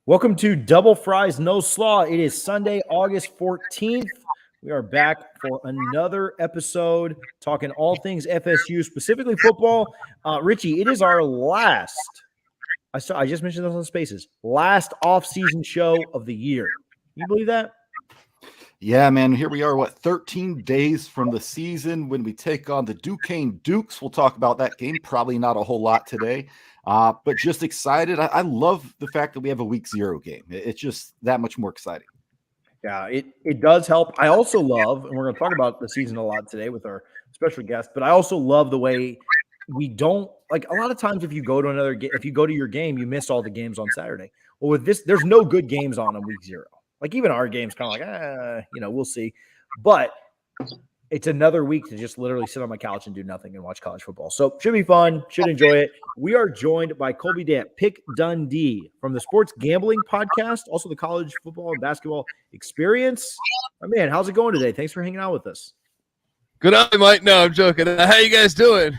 Welcome to Double Fries No Slaw. It is Sunday, August 14th. We are back for another episode talking all things FSU, specifically football. Richie, it is our last, I just mentioned this on Spaces, last off-season show of the year. Can you believe that? Yeah, man, here we are, 13 days from the season when we take on the Duquesne Dukes. We'll talk about that game, probably not a whole lot today, but just excited. I love the fact that we have a week 0 game. It's just that much more exciting. Yeah, it does help. I also love, and we're going to talk about the season a lot today with our special guest, but I also love the way we don't, like a lot of times if you go to your game, you miss all the games on Saturday. Well, with this, there's no good games on week 0. Like even our game's kind of like, we'll see. But it's another week to just literally sit on my couch and do nothing and watch college football. So should be fun. Should enjoy it. We are joined by Colby Dant, Pick Dundee from the Sports Gambling Podcast, also the College Football and Basketball Experience. My man, how's it going today? Thanks for hanging out with us. Good night, Mike. No, I'm joking. How you guys doing?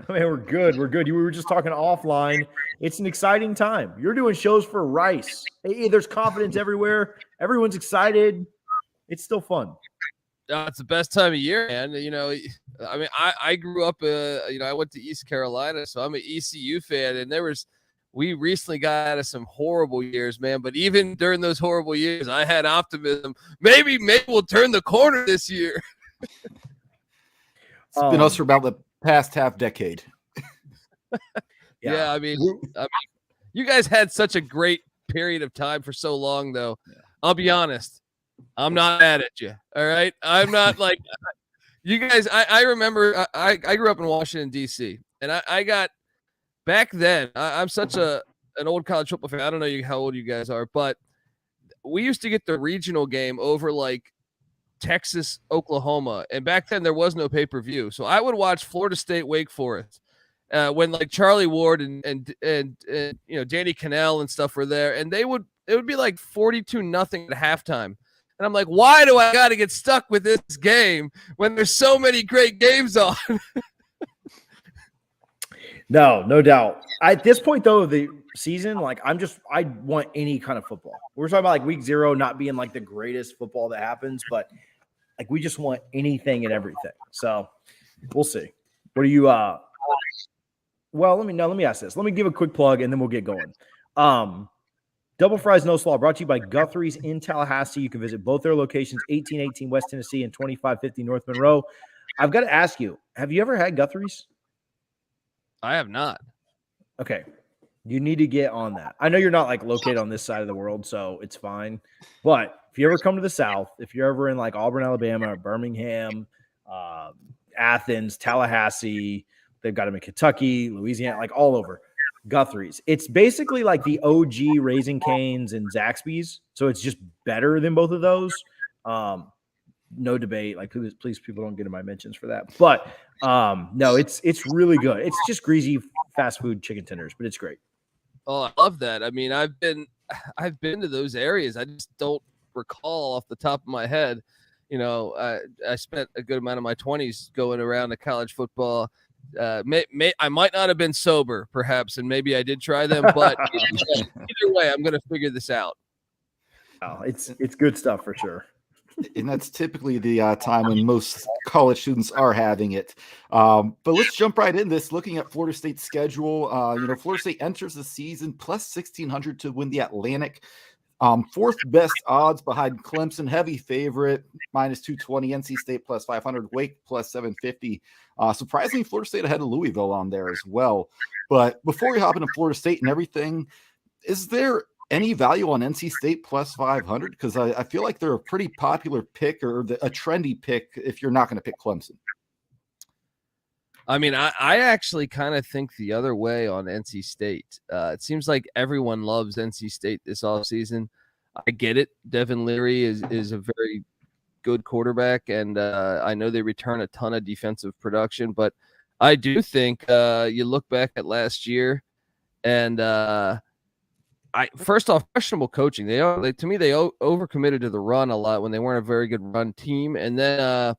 I mean, we're good. We're good. We were just talking offline. It's an exciting time. You're doing shows for Rice. Hey, there's confidence everywhere. Everyone's excited. It's still fun. It's the best time of year, man. I grew up, I went to East Carolina, so I'm an ECU fan, and we recently got out of some horrible years, man. But even during those horrible years, I had optimism. Maybe we'll turn the corner this year. It's been us for about the past half decade. Yeah, I mean, you guys had such a great period of time for so long, though. Yeah. I'll be honest. I'm not mad at you, all right? I'm not like – you guys – I remember I grew up in Washington, D.C., and I got – back then, I'm such an old college football fan. I don't know how old you guys are, but we used to get the regional game over, like, Texas, Oklahoma, and back then there was no pay-per-view. So I would watch Florida State, Wake Forest when like Charlie Ward and Danny Cannell and stuff were there, and it would be like 42-0 at halftime. And I'm like, why do I got to get stuck with this game when there's so many great games on? No doubt. At this point, though, of the season, like I want any kind of football. We're talking about like week 0 not being like the greatest football that happens, but like we just want anything and everything. So we'll see. What do you well, let me ask this. Let me give a quick plug and then we'll get going. Double Fries No Slaw brought to you by Guthrie's in Tallahassee. You can visit both their locations, 1818 West Tennessee and 2550 North Monroe. I've got to ask you, have you ever had Guthrie's? I have not. Okay. You need to get on that. I know you're not like located on this side of the world, so it's fine. But if you ever come to the South, if you're ever in like Auburn, Alabama, or Birmingham, Athens, Tallahassee, they've got them in Kentucky, Louisiana, like all over. Guthrie's. It's basically like the OG Raising Cane's and Zaxby's, so it's just better than both of those. No debate. Like, please, people don't get in my mentions for that. But no, it's really good. It's just greasy fast food chicken tenders, but it's great. Oh, I love that. I mean, I've been to those areas. I just don't recall off the top of my head. I spent a good amount of my 20s going around to college football. I might not have been sober, perhaps, and maybe I did try them, but either way, I'm going to figure this out. Oh, it's good stuff for sure. And that's typically the time when most college students are having it. But let's jump right in this. Looking at Florida State's schedule, Florida State enters the season plus 1,600 to win the Atlantic. Fourth best odds behind Clemson, heavy favorite, minus 220. NC State plus 500. Wake plus 750. Surprisingly, Florida State ahead of Louisville on there as well. But before we hop into Florida State and everything, is there any value on NC State plus 500? Because I feel like they're a pretty popular pick or a trendy pick if you're not going to pick Clemson. I mean, I actually kind of think the other way on NC State. It seems like everyone loves NC State this offseason. I get it. Devin Leary is a very good quarterback, and I know they return a ton of defensive production. But I do think you look back at last year, and first off, questionable coaching. They overcommitted to the run a lot when they weren't a very good run team, and then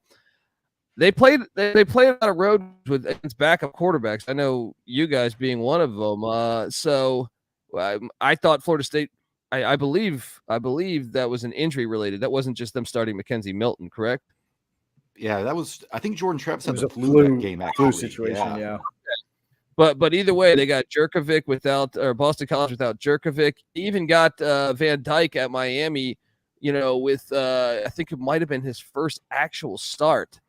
they played a lot of road with backup quarterbacks. I know you guys being one of them. So I thought Florida State I believe that was an injury related. That wasn't just them starting Mackenzie Milton, correct? Yeah, that was. I think Jordan Travis had was the a flu that game. Actually, flu situation. Yeah. But either way, they got Jerkovic or Boston College without Jerkovic. Even got Van Dyke at Miami, with I think it might have been his first actual start,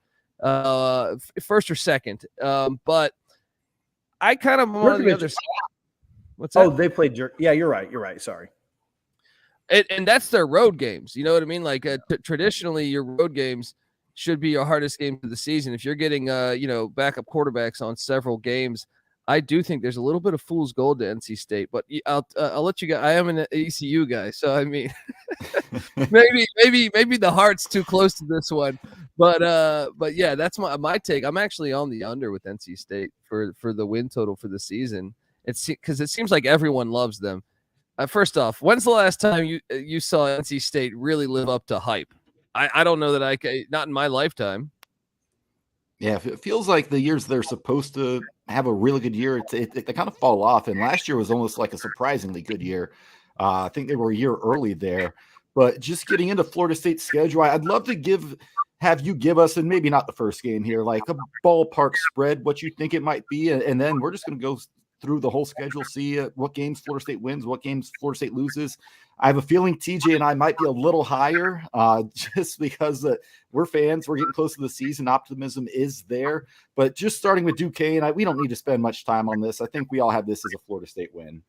first or second. But I kind of on the other side. What's that? Oh, they played Jerk. Yeah, you're right. Sorry. And that's their road games. You know what I mean? Like traditionally, your road games should be your hardest games of the season. If you're getting backup quarterbacks on several games, I do think there's a little bit of fool's gold to NC State, but I'll let you go. I am an ECU guy, so I mean, maybe the heart's too close to this one, but yeah, that's my take. I'm actually on the under with NC State for the win total for the season. It's because it seems like everyone loves them. First off, when's the last time you saw NC State really live up to hype? I don't know that not in my lifetime. Yeah, it feels like the years they're supposed to have a really good year, they kind of fall off. And last year was almost like a surprisingly good year. I think they were a year early there. But just getting into Florida State's schedule, I'd love to have you give us, and maybe not the first game here, like a ballpark spread, what you think it might be. And then we're just going to go through the whole schedule, see what games Florida State wins, what games Florida State loses. I have a feeling TJ and I might be a little higher just because we're fans. We're getting close to the season. Optimism is there. But just starting with Duquesne, we don't need to spend much time on this. I think we all have this as a Florida State win.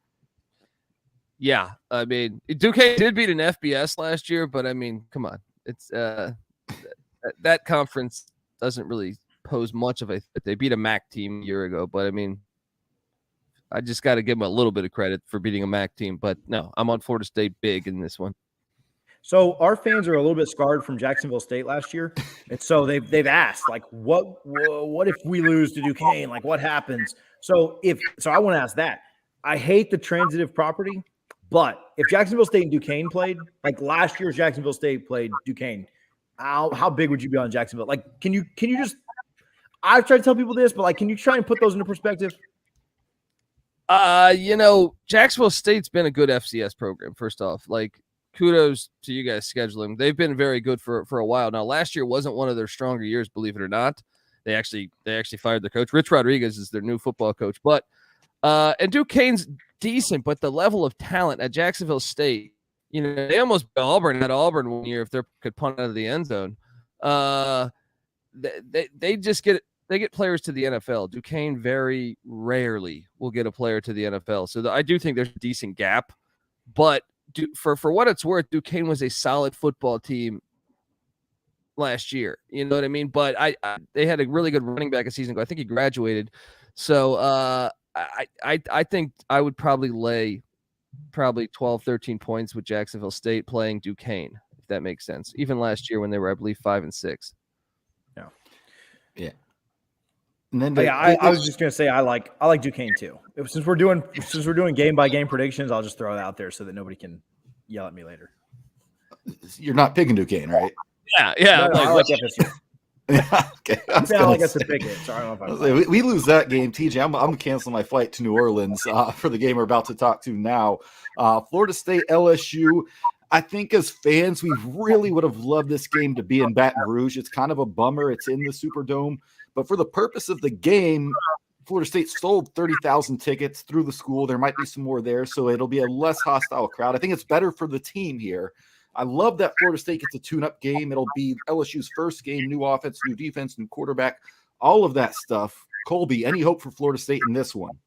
Yeah, I mean, Duquesne did beat an FBS last year, but I mean, come on. It's that conference doesn't really pose much of a threat. They beat a MAC team a year ago, but I mean, I just got to give them a little bit of credit for beating a MAC team. But no, I'm on Florida State big in this one. So our fans are a little bit scarred from Jacksonville State last year, and so they've asked, like, what if we lose to Duquesne? Like, what happens? So I want to ask that. I hate the transitive property, but if Jacksonville State and Duquesne played, like last year's Jacksonville State played Duquesne, how big would you be on Jacksonville? Like, can you just? I've tried to tell people this, but like, can you try and put those into perspective? Jacksonville State's been a good FCS program. First off, like, kudos to you guys scheduling. They've been very good for a while now. Last year wasn't one of their stronger years, believe it or not. They actually fired their coach. Rich Rodriguez is their new football coach. But and Duquesne's decent, but the level of talent at Jacksonville State, they almost beat Auburn at Auburn one year if they could punt out of the end zone. They just get players to the NFL. Duquesne very rarely will get a player to the NFL. So I do think there's a decent gap. But for what it's worth, Duquesne was a solid football team last year. You know what I mean? But they had a really good running back a season ago. I think he graduated. So I think I would probably lay 12, 13 points with Jacksonville State playing Duquesne, if that makes sense. Even last year when they were, I believe, 5-6. Yeah. And then I was just gonna say I like Duquesne too. Since we're doing game by game predictions, I'll just throw it out there so that nobody can yell at me later. You're not picking Duquesne, right? Yeah. No, I like FSU. Yeah, okay. I sound like it's a pick it. Sorry, I don't know if we lose that game, TJ. I'm canceling my flight to New Orleans for the game we're about to talk to now. Florida State, LSU. I think as fans, we really would have loved this game to be in Baton Rouge. It's kind of a bummer. It's in the Superdome. But for the purpose of the game, Florida State sold 30,000 tickets through the school. There might be some more there, so it'll be a less hostile crowd. I think it's better for the team here. I love that Florida State gets a tune-up game. It'll be LSU's first game, new offense, new defense, new quarterback, all of that stuff. Colby, any hope for Florida State in this one?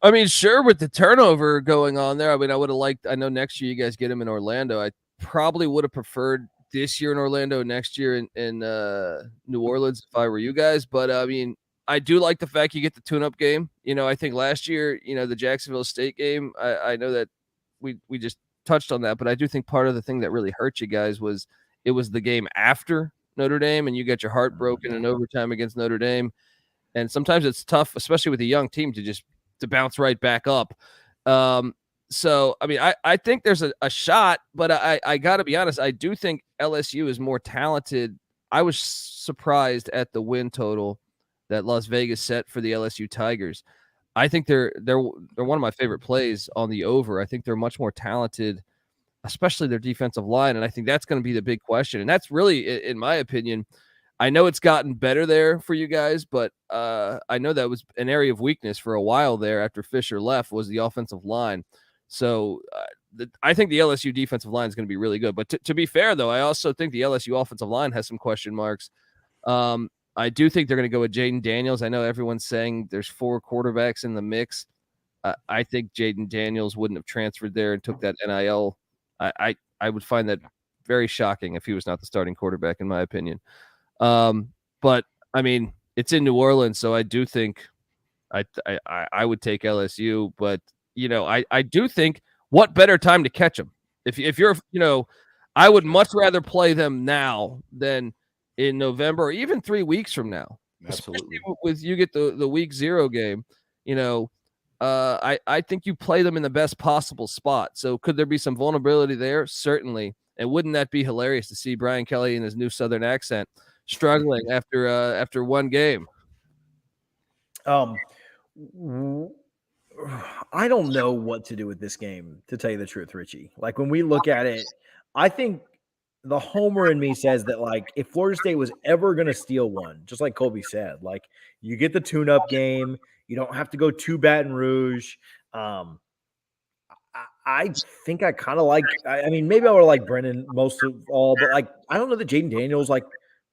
I mean, sure, with the turnover going on there, I mean, I would have liked – I know next year you guys get him in Orlando. I probably would have preferred this year in Orlando, next year in New Orleans if I were you guys. But, I mean, I do like the fact you get the tune-up game. I think last year, the Jacksonville State game, I know that we just touched on that, but I do think part of the thing that really hurt you guys was it was the game after Notre Dame, and you got your heart broken in overtime against Notre Dame. And sometimes it's tough, especially with a young team, to bounce right back up. So, I mean, I think there's a shot, but I got to be honest. I do think LSU is more talented. I was surprised at the win total that Las Vegas set for the LSU Tigers. I think they're one of my favorite plays on the over. I think they're much more talented, especially their defensive line, and I think that's going to be the big question. And that's really, in my opinion, I know it's gotten better there for you guys, but I know that was an area of weakness for a while there after Fisher left was the offensive line. So I think the LSU defensive line is going to be really good. But to be fair, though, I also think the LSU offensive line has some question marks. I do think they're going to go with Jaden Daniels. I know everyone's saying there's 4 quarterbacks in the mix. I think Jaden Daniels wouldn't have transferred there and took that NIL. I would find that very shocking if he was not the starting quarterback, in my opinion. But I mean, it's in New Orleans, so I do think I would take LSU. But I do think what better time to catch them? If you're I would much rather play them now than in November or even 3 weeks from now. Absolutely. Especially with you get the week 0 game, I think you play them in the best possible spot. So could there be some vulnerability there? Certainly. And wouldn't that be hilarious to see Brian Kelly in his new Southern accent struggling after one game? I don't know what to do with this game, to tell you the truth, Richie. Like, when we look at it, I think the homer in me says that, like, if Florida State was ever going to steal one, just like Colby said, like, you get the tune-up game. You don't have to go to Baton Rouge. I think I kind of like – I mean, maybe I would like Brennan most of all, but, like, I don't know that Jaden Daniels, like,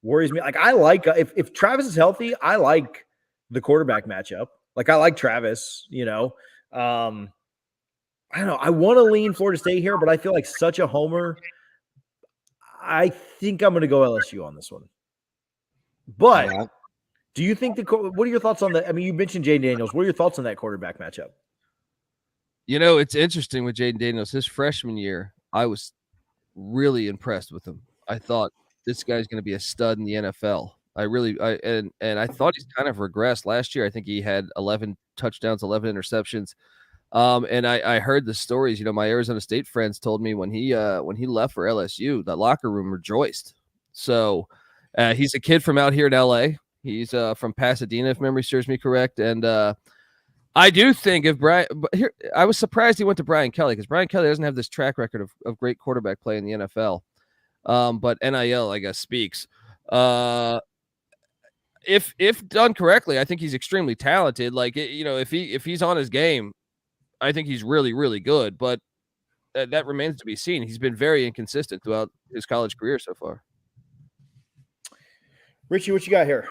worries me. Like, I like if Travis is healthy, I like the quarterback matchup. Like, I like Travis, I don't know. I want to lean Florida State here, but I feel like such a homer. I think I'm going to go LSU on this one. But do you think what are your thoughts on that? I mean, you mentioned Jaden Daniels. What are your thoughts on that quarterback matchup? It's interesting with Jaden Daniels. His freshman year, I was really impressed with him. I thought this guy's going to be a stud in the NFL. And I thought he's kind of regressed last year. I think he had 11 touchdowns, 11 interceptions. And I heard the stories. My Arizona State friends told me when he left for LSU, the locker room rejoiced. So he's a kid from out here in LA. He's from Pasadena, if memory serves me correct. And I do think I was surprised he went to Brian Kelly, because Brian Kelly doesn't have this track record of great quarterback play in the NFL. But NIL, I guess, speaks. If done correctly, I think he's extremely talented. Like, if he's on his game, I think he's really, really good. But that remains to be seen. He's been very inconsistent throughout his college career so far. Richie, what you got here?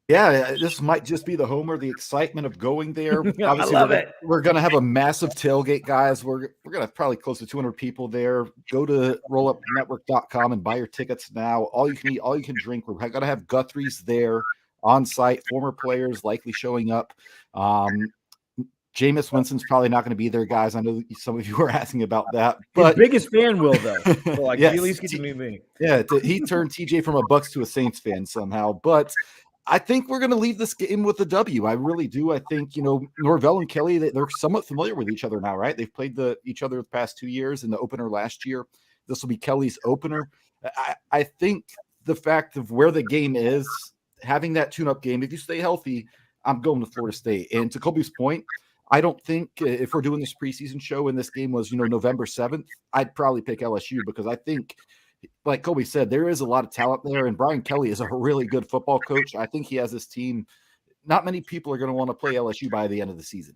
Yeah, this might just be the homer, the excitement of going there. Obviously, I love it. We're going to have a massive tailgate, guys. We're going to have probably close to 200 people there. Go to rollupnetwork.com and buy your tickets now. All you can eat, all you can drink. We're going to have Guthrie's there on site, former players likely showing up. Jameis Winston's probably not going to be there, guys. I know some of you were asking about that. But his biggest fan will, though. So, like, yes, at least get to meet me. Yeah, he turned TJ from a Bucks to a Saints fan somehow. But I think we're going to leave this game with a W. I really do. I think, Norvell and Kelly, they're somewhat familiar with each other now, right? They've played each other the past 2 years, in the opener last year. This will be Kelly's opener. I think the fact of where the game is, having that tune-up game, if you stay healthy, I'm going to Florida State. And to Colby's point, I don't think if we're doing this preseason show and this game was, November 7th, I'd probably pick LSU, because I think, like Colby said, there is a lot of talent there, and Brian Kelly is a really good football coach. I think he has this team. Not many people are going to want to play LSU by the end of the season.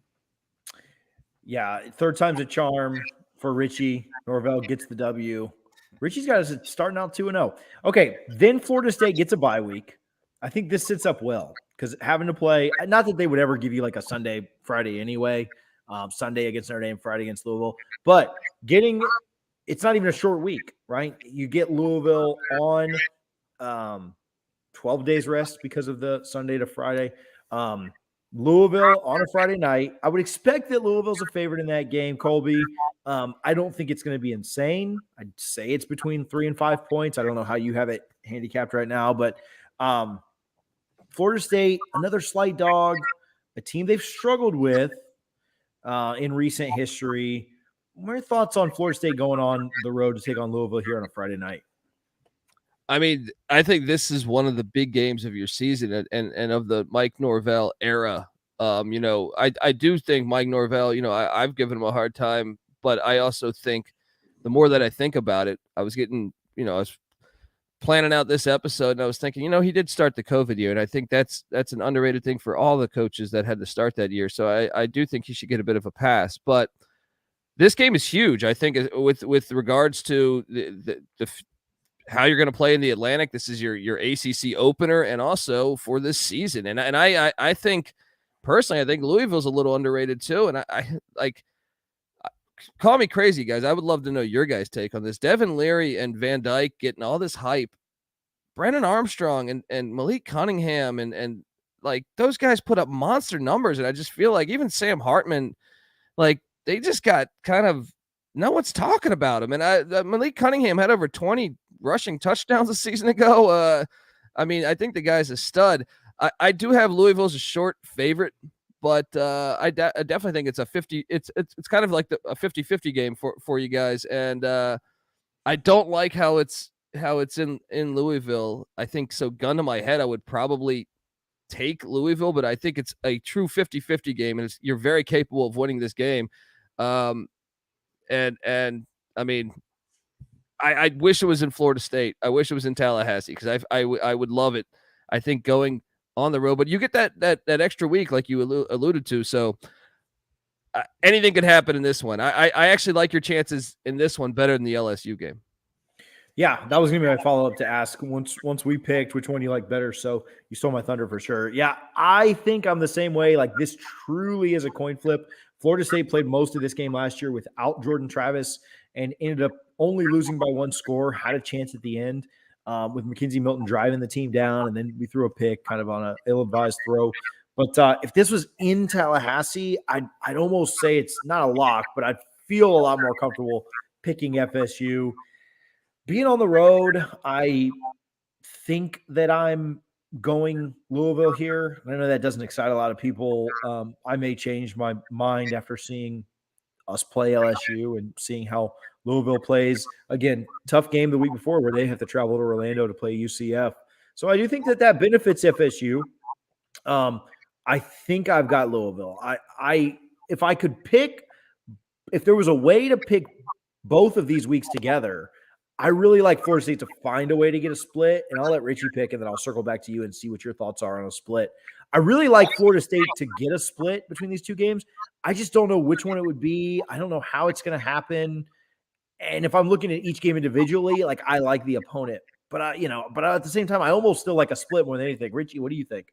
Yeah, third time's a charm for Richie. Norvell gets the W. Richie's got us starting out 2-0. Okay, then Florida State gets a bye week. I think this sits up well, because having to play, not that they would ever give you like a Sunday, Friday anyway, Sunday against Notre Dame, Friday against Louisville, but it's not even a short week, right? You get Louisville on 12 days rest because of the Sunday to Friday. Louisville on a Friday night. I would expect that Louisville's a favorite in that game, Colby. I don't think it's going to be insane. I'd say it's between 3 and 5 points. I don't know how you have it handicapped right now, but Florida State, another slight dog, a team they've struggled with in recent history. What are your thoughts on Florida State going on the road to take on Louisville here on a Friday night? I mean, I think this is one of the big games of your season and of the Mike Norvell era I do think Mike Norvell, I've given him a hard time, but I also think the more that I think about it, I was planning out this episode and I was thinking, he did start the COVID year. And I think that's an underrated thing for all the coaches that had to start that year. So I do think he should get a bit of a pass, but this game is huge. I think with regards to the how you're going to play in the Atlantic. This is your ACC opener, and also for this season. And I think personally, I think Louisville's a little underrated too. And I like, call me crazy, guys. I would love to know your guys' take on this. Devin Leary and Van Dyke getting all this hype. Brennan Armstrong and Malik Cunningham and like those guys put up monster numbers. And I just feel like even Sam Hartman, like they just got kind of no one's talking about him. And Malik Cunningham had over 20 rushing touchdowns a season ago. I mean, I think the guy's a stud. I do have Louisville as a short favorite, but I definitely think it's a 50. It's kind of like a 50-50 game for you guys. And I don't like how it's in Louisville. I think so. Gun to my head, I would probably take Louisville, but I think it's a true 50-50 game, and you're very capable of winning this game. And I mean, I wish it was in Florida State. I wish it was in Tallahassee because I would love it. I think going on the road, but you get that extra week like you alluded to. So anything could happen in this one. I actually like your chances in this one better than the LSU game. Yeah, that was going to be my follow-up to ask once we picked which one you like better. So you stole my thunder for sure. Yeah, I think I'm the same way. Like this truly is a coin flip. Florida State played most of this game last year without Jordan Travis and ended up only losing by one score, had a chance at the end with Mackenzie Milton driving the team down, and then we threw a pick kind of on an ill-advised throw. But if this was in Tallahassee, I'd almost say it's not a lock, but I'd feel a lot more comfortable picking FSU. Being on the road, I think that I'm going Louisville here. I know that doesn't excite a lot of people. I may change my mind after seeing us play LSU and seeing how Louisville plays. Again, tough game the week before where they have to travel to Orlando to play UCF. So I do think that benefits FSU. I think I've got Louisville. If I could pick, if there was a way to pick both of these weeks together, I really like Florida State to find a way to get a split, and I'll let Richie pick, and then I'll circle back to you and see what your thoughts are on a split. I really like Florida State to get a split between these two games. I just don't know which one it would be. I don't know how it's going to happen. And if I'm looking at each game individually, like I like the opponent, but at the same time, I almost still like a split more than anything. Richie, what do you think?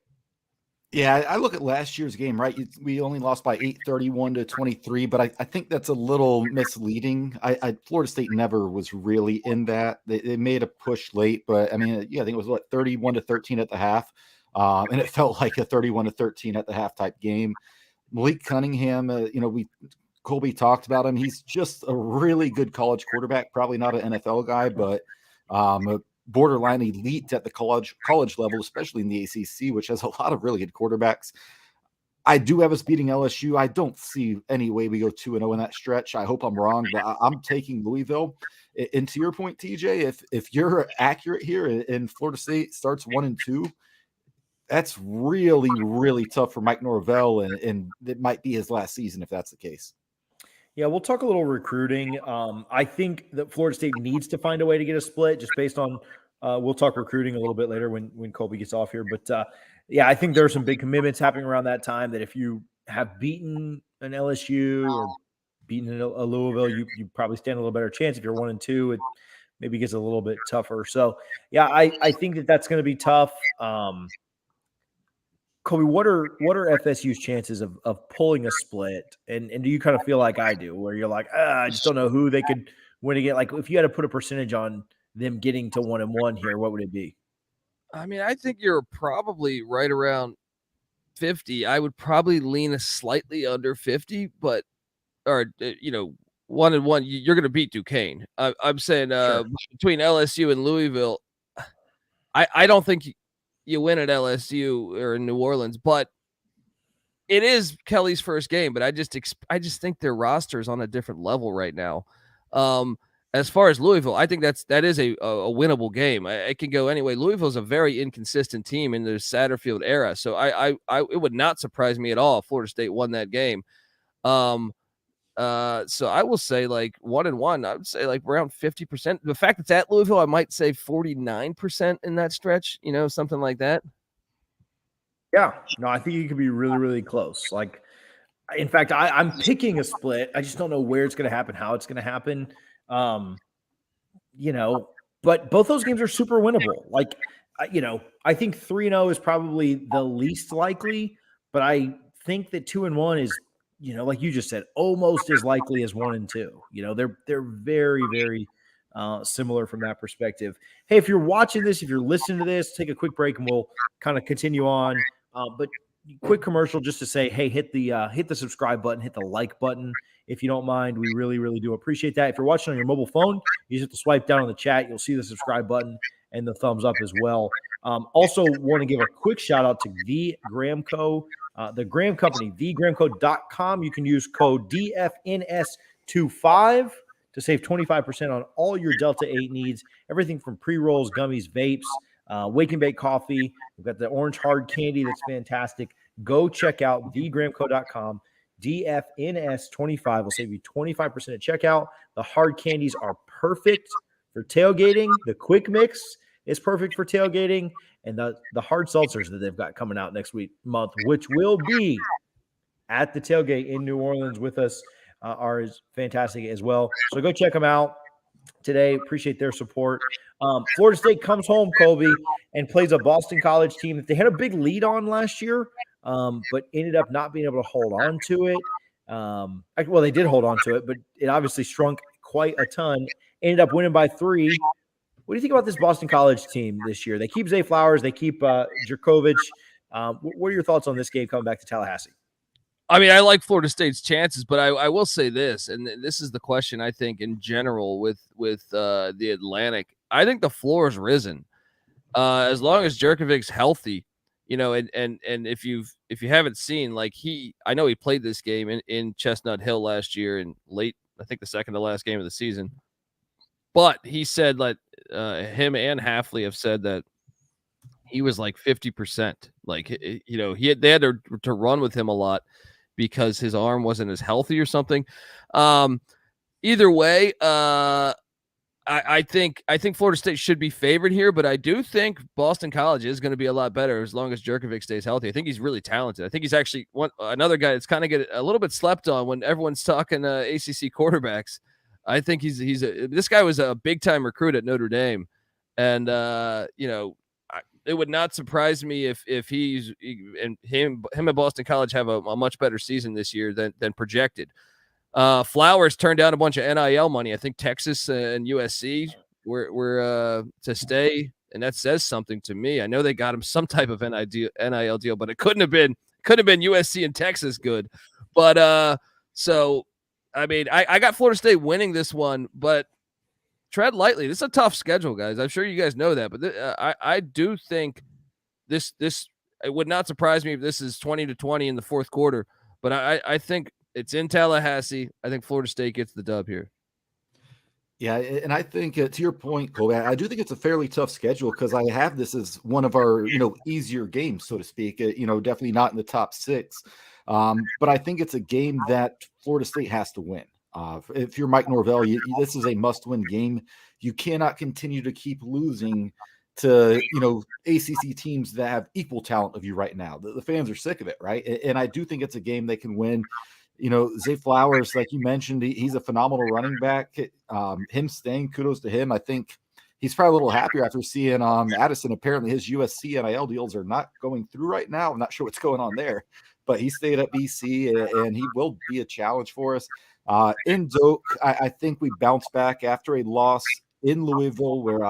Yeah, I look at last year's game, right? We only lost by 8, 31-23, but I think that's a little misleading. Florida State never was really in that. They made a push late, but I mean, I think it was 31-13 at the half, and it felt like a 31-13 at the half type game. Malik Cunningham, Colby talked about him. He's just a really good college quarterback, probably not an NFL guy, but borderline elite at the college level, especially in the ACC, which has a lot of really good quarterbacks. I do have us beating LSU. I don't see any way we go 2-0 in that stretch. I hope I'm wrong, but I'm taking Louisville. And to your point, TJ, if you're accurate here and Florida State starts 1-2, that's really, really tough for Mike Norvell, and it might be his last season if that's the case. Yeah, we'll talk a little recruiting. I think that Florida State needs to find a way to get a split just based on we'll talk recruiting a little bit later when Colby gets off here. But, yeah, I think there are some big commitments happening around that time that if you have beaten an LSU or beaten a Louisville, you probably stand a little better chance. If you're 1-2, it maybe gets a little bit tougher. So, yeah, I think that's going to be tough. Colby, what are FSU's chances of pulling a split? And do you kind of feel like I do, where you're like, I just don't know who they could win again? Like, if you had to put a percentage on them getting to 1-1 here, what would it be? I mean, I think you're probably right around 50. I would probably lean a slightly under 50, but 1-1, you're going to beat Duquesne. I'm saying Sure. Between LSU and Louisville, I don't think you win at LSU or in New Orleans, but it is Kelly's first game. But I just think their roster is on a different level right now. as far as Louisville, I think that is a winnable game. It can go anyway. Louisville's a very inconsistent team in the Satterfield era, so I it would not surprise me at all if Florida State won that game. So I will say like 1-1. I would say like around 50%. The fact it's at Louisville, I might say 49% in that stretch. Something like that. Yeah, no, I think you could be really, really close. Like, in fact, I'm picking a split. I just don't know where it's going to happen, how it's going to happen. But both those games are super winnable. Like, I think 3-0 is probably the least likely, but I think that 2-1 is, like you just said, almost as likely as 1-2. They're very, very similar from that perspective. Hey, if you're watching this, if you're listening to this, take a quick break and we'll kind of continue on. But quick commercial just to say, hey, hit the subscribe button, hit the like button if you don't mind. We really, really do appreciate that. If you're watching on your mobile phone, you just have to swipe down on the chat. You'll see the subscribe button and the thumbs up as well. Also want to give a quick shout out to the Gramco, the Graham Company, thegramco.com. You can use code DFNS25 to save 25% on all your Delta 8 needs. Everything from pre-rolls, gummies, vapes, wake and bake coffee. We've got the orange hard candy that's fantastic. Go check out thegramco.com. DFNS25 will save you 25% at checkout. The hard candies are perfect for tailgating. The quick mix is perfect for tailgating. And the hard seltzers that they've got coming out next month, which will be at the tailgate in New Orleans with us, are as fantastic as well. So go check them out today. Appreciate their support. Florida State comes home, Colby, and plays a Boston College team that they had a big lead on last year, but ended up not being able to hold on to it. Well, they did hold on to it, but it obviously shrunk quite a ton. Ended up winning by 3. What do you think about this Boston College team this year? They keep Zay Flowers. They keep Jerkovich. What are your thoughts on this game coming back to Tallahassee? I mean, I like Florida State's chances, but I will say this, and this is the question I think in general with the Atlantic. I think the floor has risen as long as Jerkovic's healthy, and if you haven't seen, like I know he played this game in Chestnut Hill last year in late, I think the second to last game of the season, but he said that him and Hafley have said that he was like 50%, like they had to run with him a lot because his arm wasn't as healthy or something. Either way, I think Florida State should be favored here, but I do think Boston College is going to be a lot better as long as Jerkovic stays healthy. I think he's really talented. I think he's actually another guy that's kind of get a little bit slept on when everyone's talking ACC quarterbacks. I think this guy was a big time recruit at Notre Dame, and it would not surprise me if him at Boston College have a much better season this year than projected. Flowers turned down a bunch of NIL money. I think Texas and USC were to stay, and that says something to me. I know they got him some type of NIL deal, but it couldn't have been USC and Texas good. But so I mean, I got Florida State winning this one, but tread lightly. This is a tough schedule, guys. I'm sure you guys know that, but I do think this it would not surprise me if this is 20-20 in the fourth quarter. But I think it's in Tallahassee. I think Florida State gets the dub here. Yeah, and I think to your point, Colby, I do think it's a fairly tough schedule because I have this as one of our easier games, so to speak. Definitely not in the top 6, but I think it's a game that Florida State has to win. If you're Mike Norvell, this is a must-win game. You cannot continue to keep losing to ACC teams that have equal talent of you right now. The fans are sick of it, right? And I do think it's a game they can win. Zay Flowers, like you mentioned, he's a phenomenal running back. Him staying, kudos to him. I think he's probably a little happier after seeing Addison. Apparently his USC NIL deals are not going through right now. I'm not sure what's going on there, but he stayed at BC and he will be a challenge for us. In Doak, I think we bounce back after a loss in Louisville where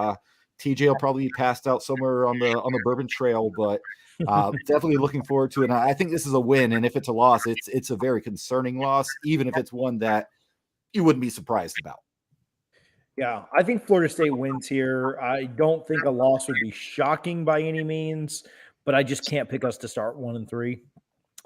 TJ will probably be passed out somewhere on the Bourbon Trail, but definitely looking forward to it. And I think this is a win, and if it's a loss, it's a very concerning loss, even if it's one that you wouldn't be surprised about. Yeah, I think Florida State wins here. I don't think a loss would be shocking by any means, but I just can't pick us to start 1-3.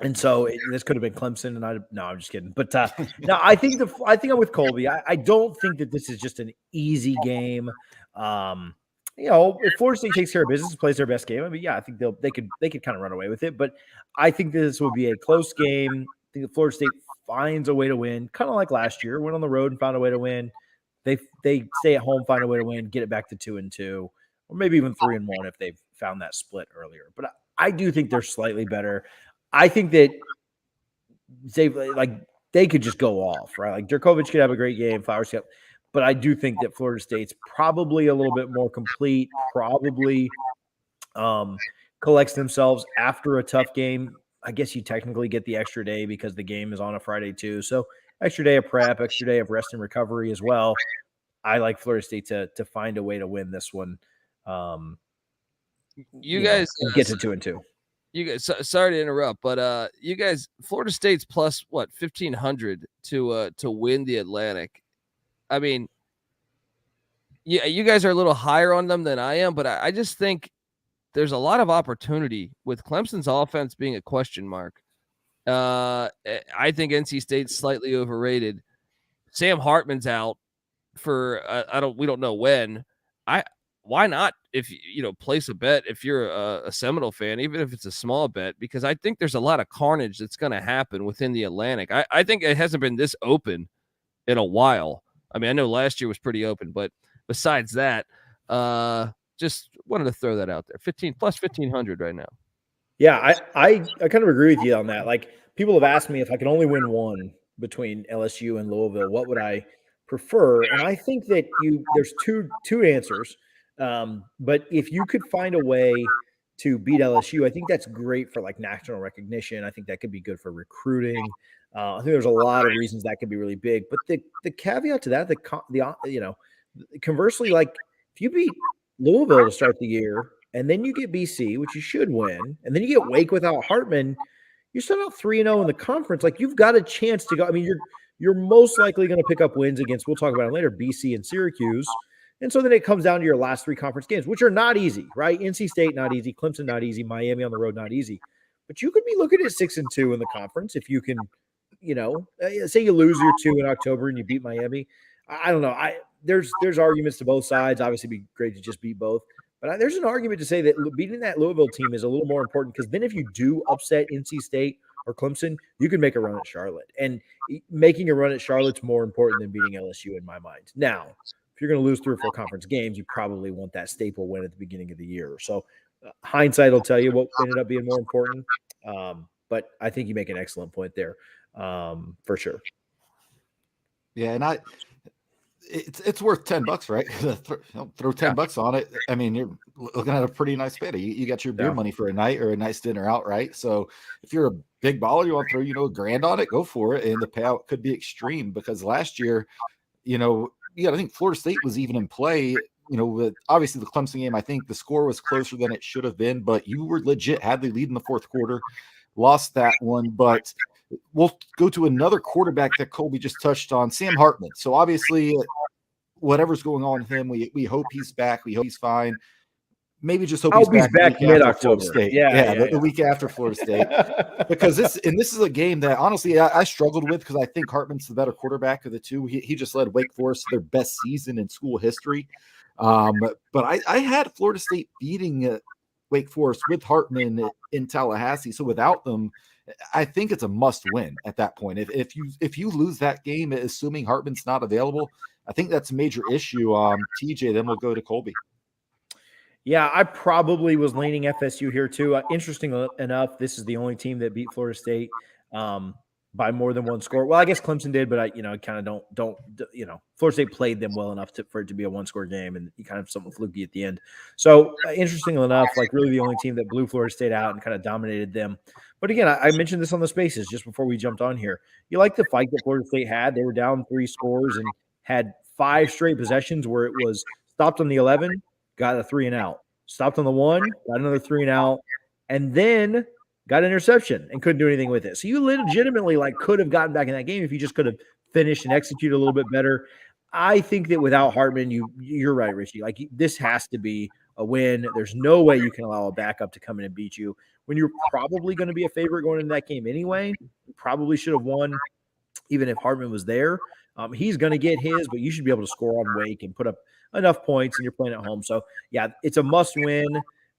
And so this could have been Clemson, and I'm just kidding. But no, I think I'm with Colby. I don't think that this is just an easy game. If Florida State takes care of business, plays their best game, I mean, yeah, I think they could kind of run away with it. But I think this will be a close game. I think that Florida State finds a way to win, kind of like last year. Went on the road and found a way to win. They stay at home, find a way to win, get it back to 2-2, or maybe even 3-1 if they've found that split earlier. But I do think they're slightly better. I think that they could just go off, right? Like Djokovic could have a great game, Flowers could, but I do think that Florida State's probably a little bit more complete, probably collects themselves after a tough game. I guess you technically get the extra day because the game is on a Friday too. So extra day of prep, extra day of rest and recovery as well. I like Florida State to find a way to win this one. You guys get to 2-2. You guys, sorry to interrupt, but you guys, Florida State's plus what 1,500 to win the Atlantic. I mean, yeah, you guys are a little higher on them than I am, but I just think there's a lot of opportunity with Clemson's offense being a question mark. I think NC State's slightly overrated. Sam Hartman's out for we don't know when. Why not, if place a bet if you're a Seminole fan, even if it's a small bet, because I think there's a lot of carnage that's going to happen within the Atlantic. I think it hasn't been this open in a while. I mean, I know last year was pretty open, but besides that, just wanted to throw that out there. 1,500 right now. Yeah, I kind of agree with you on that. Like, people have asked me if I could only win one between LSU and Louisville, what would I prefer? And I think that there's two answers. But if you could find a way to beat LSU, I think that's great for like national recognition. I think that could be good for recruiting. I think there's a lot of reasons that could be really big. But the caveat to that, conversely, like if you beat Louisville to start the year, and then you get BC, which you should win, and then you get Wake without Hartman, you're still out 3-0 in the conference. Like, you've got a chance to go. I mean, you're most likely going to pick up wins against, we'll talk about it later, BC and Syracuse. And so then it comes down to your last three conference games, which are not easy, right? NC State, not easy. Clemson, not easy. Miami on the road, not easy. But you could be looking at 6-2 in the conference if you can, say you lose your 2 in October and you beat Miami. I don't know. There's arguments to both sides. Obviously, it'd be great to just beat both. But there's an argument to say that beating that Louisville team is a little more important, because then if you do upset NC State or Clemson, you can make a run at Charlotte. And making a run at Charlotte's more important than beating LSU in my mind. Now, if you're going to lose 3 or 4 conference games, you probably want that staple win at the beginning of the year. So hindsight will tell you what ended up being more important. But I think you make an excellent point there, for sure. Yeah, and it's worth $10, right? Throw $10 on it. I mean, you're looking at a pretty nice bet. You got your beer money for a night or a nice dinner out, right? So if you're a big baller, you want to throw $1,000 on it, go for it. And the payout could be extreme, because last year, I think Florida State was even in play. With obviously the Clemson game, I think the score was closer than it should have been, but you were legit had the lead in the fourth quarter, lost that one. But we'll go to another quarterback that Colby just touched on, Sam Hartman. So obviously, whatever's going on with him, we hope he's back. We hope he's fine. Maybe just hope he's back mid-October. The week after Florida State, because this is a game that honestly I struggled with, because I think Hartman's the better quarterback of the two. He just led Wake Forest to their best season in school history. But I had Florida State beating Wake Forest with Hartman in Tallahassee. So without them, I think it's a must win at that point. If you lose that game, assuming Hartman's not available, I think that's a major issue. TJ, then we'll go to Colby. Yeah, I probably was leaning FSU here too. Interesting enough, this is the only team that beat Florida State by more than one score. Well, I guess Clemson did, but I kind of don't Florida State played them well enough for it to be a one-score game, and you kind of something fluky at the end. So interestingly enough, like really the only team that blew Florida State out and kind of dominated them. But again, I mentioned this on the Spaces just before we jumped on here. You like the fight that Florida State had. They were down 3 scores and had 5 straight possessions where it was stopped on the 11, got a 3 and out. Stopped on the 1, got another 3 and out, and then got an interception and couldn't do anything with it. So you legitimately could have gotten back in that game if you just could have finished and executed a little bit better. I think that without Hartman, you're right, Richie. Like this has to be a win. There's no way you can allow a backup to come in and beat you when you're probably going to be a favorite going into that game anyway. You probably should have won even if Hartman was there. He's going to get his, but you should be able to score on Wake and put up enough points, and you're playing at home. So, yeah, it's a must-win.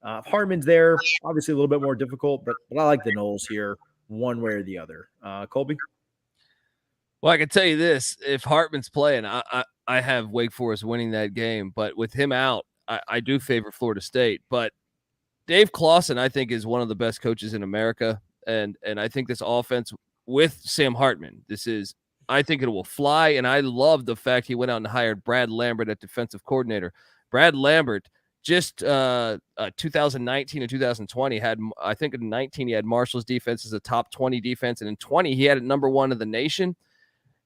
If Hartman's there, obviously a little bit more difficult, but I like the Noles here one way or the other. Colby? Well, I can tell you this. If Hartman's playing, I have Wake Forest winning that game. But with him out, I do favor Florida State. But Dave Clawson, I think, is one of the best coaches in America. And I think this offense with Sam Hartman, I think it will fly. And I love the fact he went out and hired Brad Lambert at defensive coordinator. Brad Lambert just 2019 and 2020 had, I think in 19, he had Marshall's defense as a top 20 defense. And in 20, he had it number 1 in the nation.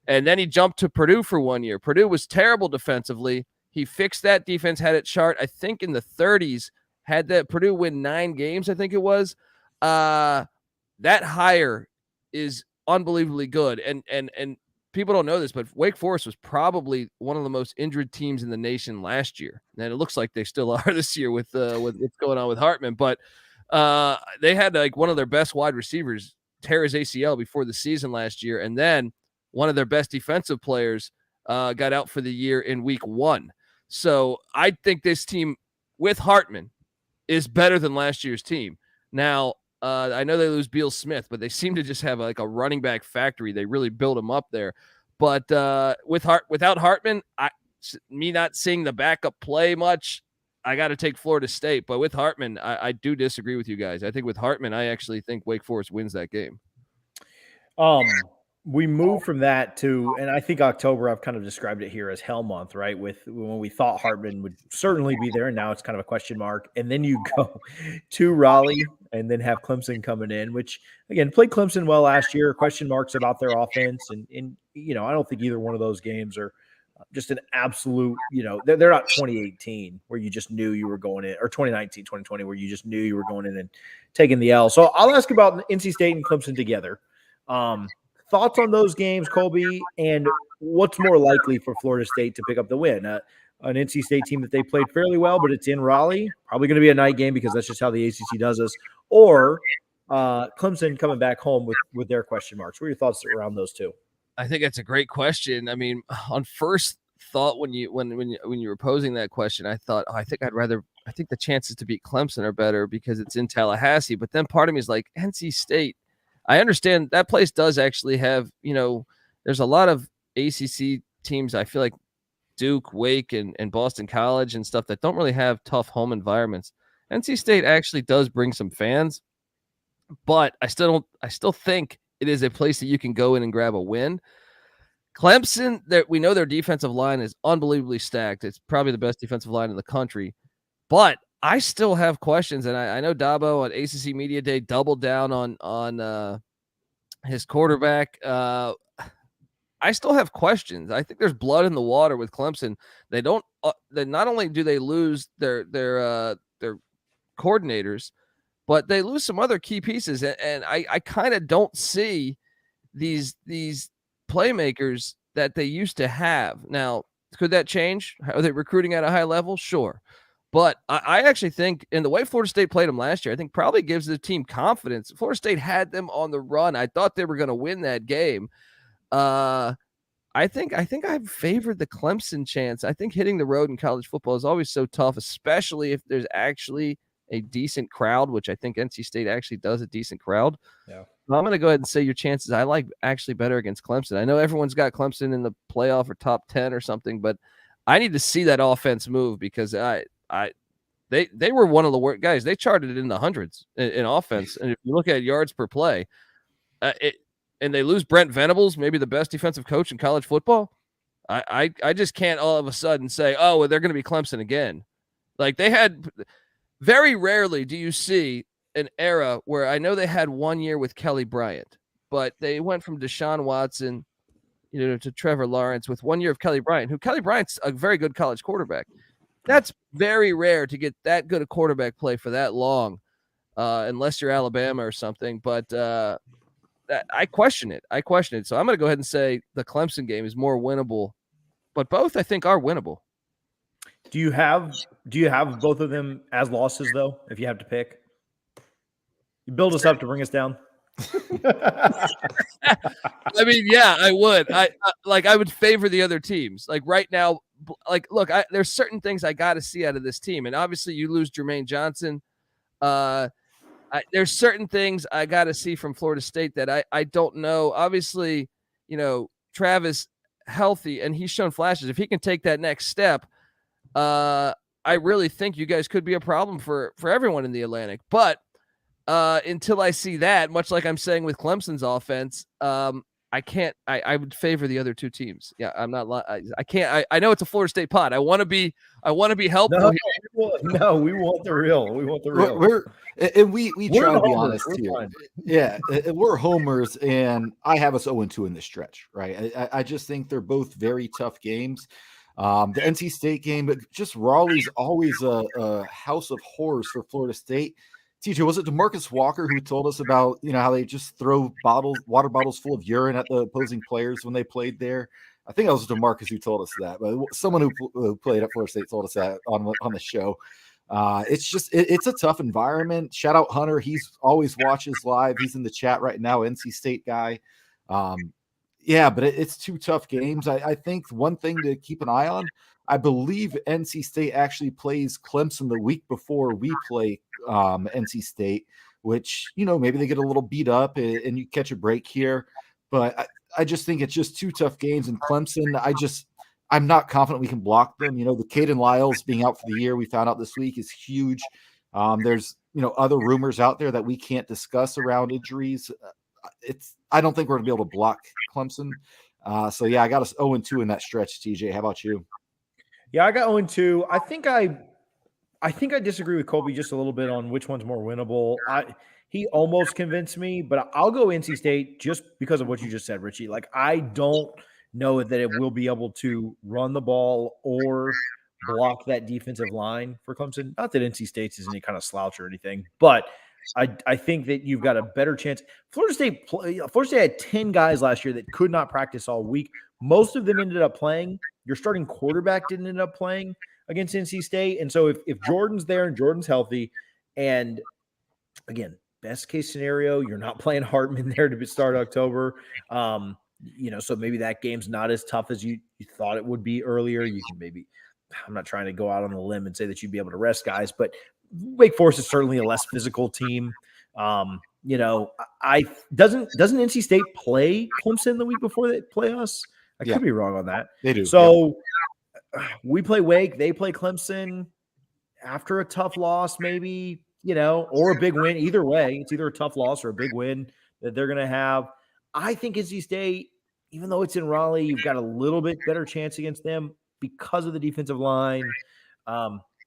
And then he jumped to Purdue for 1 year. Purdue was terrible defensively. He fixed that defense, had it chart, I think, in the 30s, had that Purdue win 9 games, I think it was. That hire is unbelievably good. And people don't know this, but Wake Forest was probably one of the most injured teams in the nation last year. And it looks like they still are this year with what's going on with Hartman. But they had like one of their best wide receivers tear his ACL before the season last year. And then one of their best defensive players got out for the year in week 1. So I think this team with Hartman is better than last year's team. Now, I know they lose Beal Smith, but they seem to just have like a running back factory. They really build him up there. But without Hartman, me not seeing the backup play much, I got to take Florida State. But with Hartman, I do disagree with you guys. I think with Hartman, I actually think Wake Forest wins that game. We move from that to, and I think October, I've kind of described it here as hell month, right? With when we thought Hartman would certainly be there, and now it's kind of a question mark. And then you go to Raleigh and then have Clemson coming in, which again, played Clemson well last year, question marks about their offense. And I don't think either one of those games are just an absolute, they're not 2018 where you just knew you were going in, or 2019, 2020, where you just knew you were going in and taking the L. So I'll ask about NC State and Clemson together. Thoughts on those games, Colby, and what's more likely for Florida State to pick up the win? An NC State team that they played fairly well, but it's in Raleigh, probably going to be a night game because that's just how the ACC does us, or Clemson coming back home with their question marks. What are your thoughts around those two? I think that's a great question. I mean, on first thought, when you were posing that question, I thought, I think the chances to beat Clemson are better because it's in Tallahassee. But then part of me is like, NC State, I understand that place does actually have, there's a lot of ACC teams, I feel like Duke, Wake, and Boston College and stuff that don't really have tough home environments. NC State actually does bring some fans, but I still think it is a place that you can go in and grab a win. Clemson, we know their defensive line is unbelievably stacked. It's probably the best defensive line in the country, but I still have questions, and I know Dabo on ACC Media Day doubled down on his quarterback. I still have questions. I think there's blood in the water with Clemson. They don't. They not only do they lose their coordinators, but they lose some other key pieces, and I kind of don't see these playmakers that they used to have. Now, could that change? Are they recruiting at a high level? Sure. But I actually think, in the way Florida State played them last year, I think probably gives the team confidence. Florida State had them on the run. I thought they were going to win that game. I think I favored the Clemson chance. I think hitting the road in college football is always so tough, especially if there's actually a decent crowd, which I think NC State actually does a decent crowd. Yeah. I'm going to go ahead and say your chances I like actually better against Clemson. I know everyone's got Clemson in the playoff or top 10 or something, but I need to see that offense move because they were one of the worst guys. They charted it in the hundreds in offense. And if you look at yards per play, and they lose Brent Venables, maybe the best defensive coach in college football. I just can't all of a sudden say, oh, well, they're going to be Clemson again. Like they had, very rarely do you see an era where I know they had 1 year with Kelly Bryant, but they went from Deshaun Watson, to Trevor Lawrence with 1 year of Kelly Bryant, who Kelly Bryant's a very good college quarterback. That's very rare to get that good a quarterback play for that long, unless you're Alabama or something. But I question it. So I'm going to go ahead and say the Clemson game is more winnable but both I think are winnable. Do you have both of them as losses though? If you have to pick, you build us up to bring us down. I mean, yeah, I would. I would favor the other teams. Like right now, like look, there's certain things I got to see out of this team, and obviously you lose Jermaine Johnson. There's certain things I got to see from Florida State that I don't know. Obviously, Travis healthy, and he's shown flashes. If he can take that next step, I really think you guys could be a problem for everyone in the Atlantic. But until I see that, much like I'm saying with Clemson's offense, I can't. I would favor the other two teams. Yeah, I'm not. I can't. I know it's a Florida State pod. I want to be helpful. No, we want the real. We want the real. We try to be honest here. Yeah, we're homers, and I have us 0-2 in this stretch. Right. I just think they're both very tough games. The NC State game, but just Raleigh's always a house of horrors for Florida State. TJ, was it DeMarcus Walker who told us about, how they just throw water bottles full of urine at the opposing players when they played there? I think it was DeMarcus who told us that, but someone who played at Florida State told us that on the show. It's a tough environment. Shout out Hunter. He's always watches live. He's in the chat right now, NC State guy. Yeah, but it's two tough games. I think one thing to keep an eye on, I believe NC State actually plays Clemson the week before we play NC State, which, maybe they get a little beat up and you catch a break here. But I just think it's just two tough games. And Clemson, I'm not confident we can block them. The Caden Lyles being out for the year, we found out this week, is huge. There's, other rumors out there that we can't discuss around injuries. I don't think we're going to be able to block Clemson. So, yeah, I got us 0-2 in that stretch, TJ. How about you? Yeah, I got 0-2. I think I disagree with Colby just a little bit on which one's more winnable. He almost convinced me, but I'll go NC State just because of what you just said, Richie. Like, I don't know that it will be able to run the ball or block that defensive line for Clemson. Not that NC State is any kind of slouch or anything, but I think that you've got a better chance. Florida State had 10 guys last year that could not practice all week. Most of them ended up playing. Your starting quarterback didn't end up playing against NC State. And so if Jordan's there and Jordan's healthy, and again, best case scenario, you're not playing Hartman there to start October. So maybe that game's not as tough as you thought it would be earlier. You can maybe, I'm not trying to go out on a limb and say that you'd be able to rest guys, but Wake Forest is certainly a less physical team. Doesn't NC State play Clemson the week before they play us? I could be wrong on that. They do. So we play Wake, they play Clemson after a tough loss, maybe, or a big win. Either way, it's either a tough loss or a big win that they're going to have. I think NC State, even though it's in Raleigh, you've got a little bit better chance against them because of the defensive line.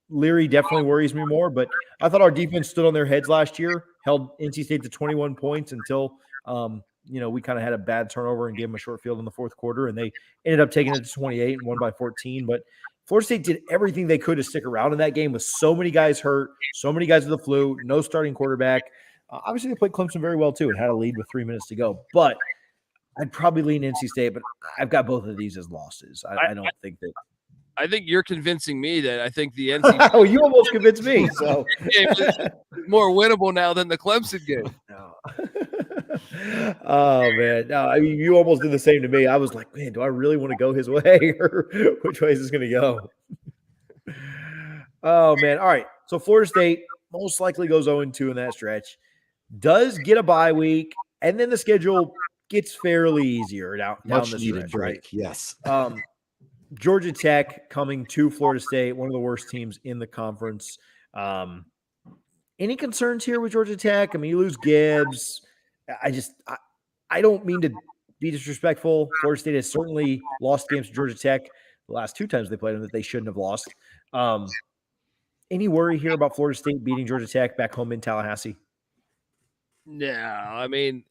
Leary definitely worries me more, but I thought our defense stood on their heads last year, held NC State to 21 points until, we kind of had a bad turnover and gave them a short field in the fourth quarter, and they ended up taking it to 28 and won by 14. But Florida State did everything they could to stick around in that game with so many guys hurt, so many guys with the flu, no starting quarterback. Obviously, they played Clemson very well, too, and had a lead with 3 minutes to go. But I'd probably lean NC State, but I've got both of these as losses. I don't think that. I think you're convincing me that I think the NC. Oh, you almost convinced me. So game is more winnable now than the Clemson game. No. Oh man, no. I mean, you almost did the same to me. I was like, man, do I really want to go his way, or which way is this going to go? Oh man. All right. So Florida State most likely goes 0-2 in that stretch. Does get a bye week, and then the schedule gets fairly easier down the stretch, right? Yes. Georgia Tech coming to Florida State, one of the worst teams in the conference. Any concerns here with Georgia Tech? I mean, you lose Gibbs. I don't mean to be disrespectful. Florida State has certainly lost games to Georgia Tech the last 2 times they played them that they shouldn't have lost. Any worry here about Florida State beating Georgia Tech back home in Tallahassee? No, I mean,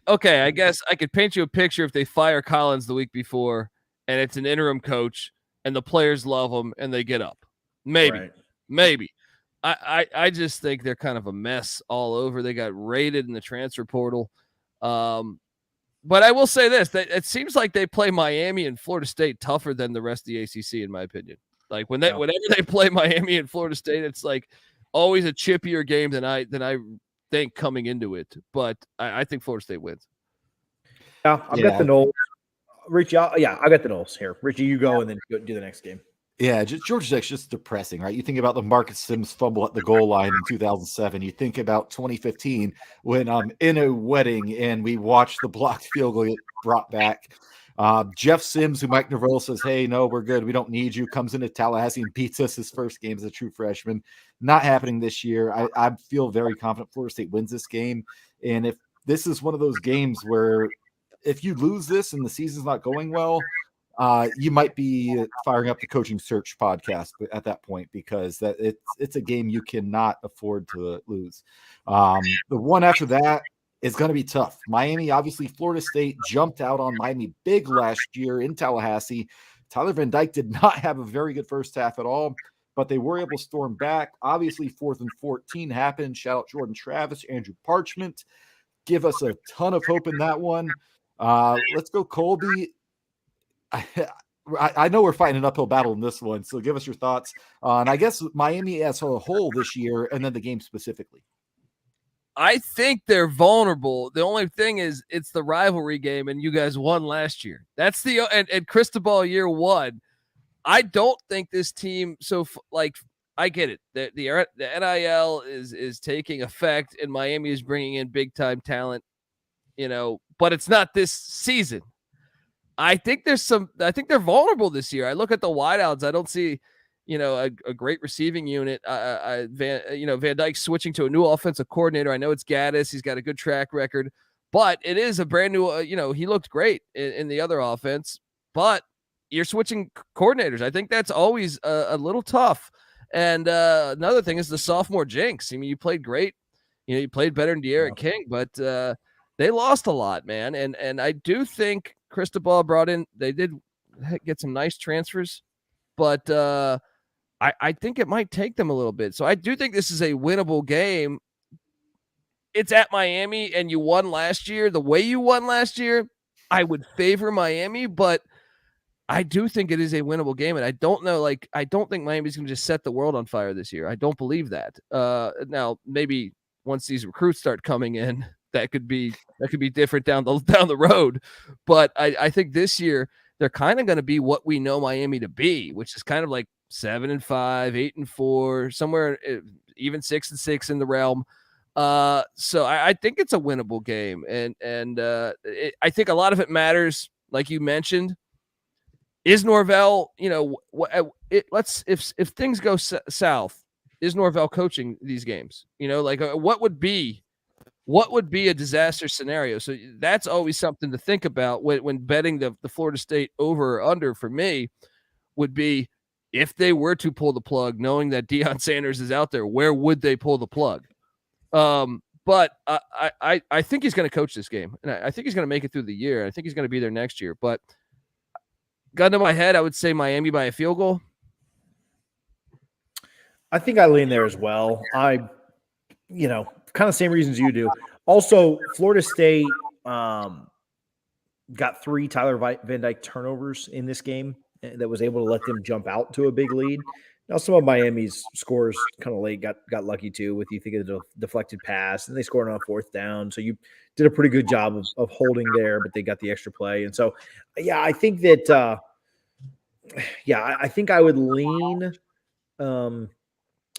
okay, I guess I could paint you a picture if they fire Collins the week before and it's an interim coach and the players love him and they get up. Maybe. I just think they're kind of a mess all over. They got raided in the transfer portal. But I will say this, that it seems like they play Miami and Florida State tougher than the rest of the ACC, in my opinion. Like whenever they play Miami and Florida State, it's like always a chippier game than I think coming into it. But I think Florida State wins. Yeah, I've got the Noles. Richie, I got the Noles here. Richie, you go and then go do the next game. Yeah, Georgia Tech's just depressing, right? You think about the Marcus Sims fumble at the goal line in 2007. You think about 2015 when I'm in a wedding and we watch the blocked field goal get brought back. Jeff Sims, who Mike Norvell says, hey, no, we're good. We don't need you, comes into Tallahassee and beats us his first game as a true freshman. Not happening this year. I feel very confident Florida State wins this game. And if this is one of those games where if you lose this and the season's not going well, you might be firing up the coaching search podcast at that point, because it's a game you cannot afford to lose. The one after that is going to be tough. Miami, obviously, Florida State jumped out on Miami big last year in Tallahassee. Tyler Van Dyke did not have a very good first half at all, but they were able to storm back. Obviously, 4th and 14 happened. Shout out Jordan Travis, Andrew Parchment. Give us a ton of hope in that one. Let's go, Colby. I know we're fighting an uphill battle in this one, so give us your thoughts on, I guess, Miami as a whole this year, and then the game specifically. I think they're vulnerable. The only thing is it's the rivalry game, and you guys won last year. That's the and Cristobal year one. I don't think this team. So I get it. The NIL is taking effect, and Miami is bringing in big time talent. But it's not this season. I think they're vulnerable this year. I look at the wideouts. I don't see, a great receiving unit. Van Dyke switching to a new offensive coordinator. I know it's Gaddis. He's got a good track record, but it is a brand new, he looked great in the other offense, but you're switching coordinators. I think that's always a little tough. And another thing is the sophomore jinx. I mean, you played great. You played better than De'Aaron King, but they lost a lot, man. And I do think Cristobal brought in, they did get some nice transfers, but I think it might take them a little bit. So I do think this is a winnable game. It's at Miami, and you won last year. The way you won last year, I would favor Miami, but I do think it is a winnable game. And I don't know, I don't think Miami's going to just set the world on fire this year. I don't believe that. Now, maybe once these recruits start coming in, that could be different down the road. But I think this year they're kind of going to be what we know Miami to be, which is kind of like 7-5, 8-4, somewhere even 6-6 in the realm. So I think it's a winnable game, and I think a lot of it matters, like you mentioned. Is Norvell, if things go south, is Norvell coaching these games? What would be a disaster scenario? So that's always something to think about when betting the Florida State over or under for me would be, if they were to pull the plug, knowing that Deion Sanders is out there, where would they pull the plug? But I think he's going to coach this game, and I think he's going to make it through the year. I think he's going to be there next year. But gun to my head, I would say Miami by a field goal. I think I lean there as well. Kind of same reasons you do. Also, Florida State got 3 Tyler Van Dyke turnovers in this game that was able to let them jump out to a big lead. Now, some of Miami's scores kind of late got lucky too, with you think of the deflected pass, and they scored on a 4th down. So you did a pretty good job of holding there, but they got the extra play. And so, I think that, I think I would lean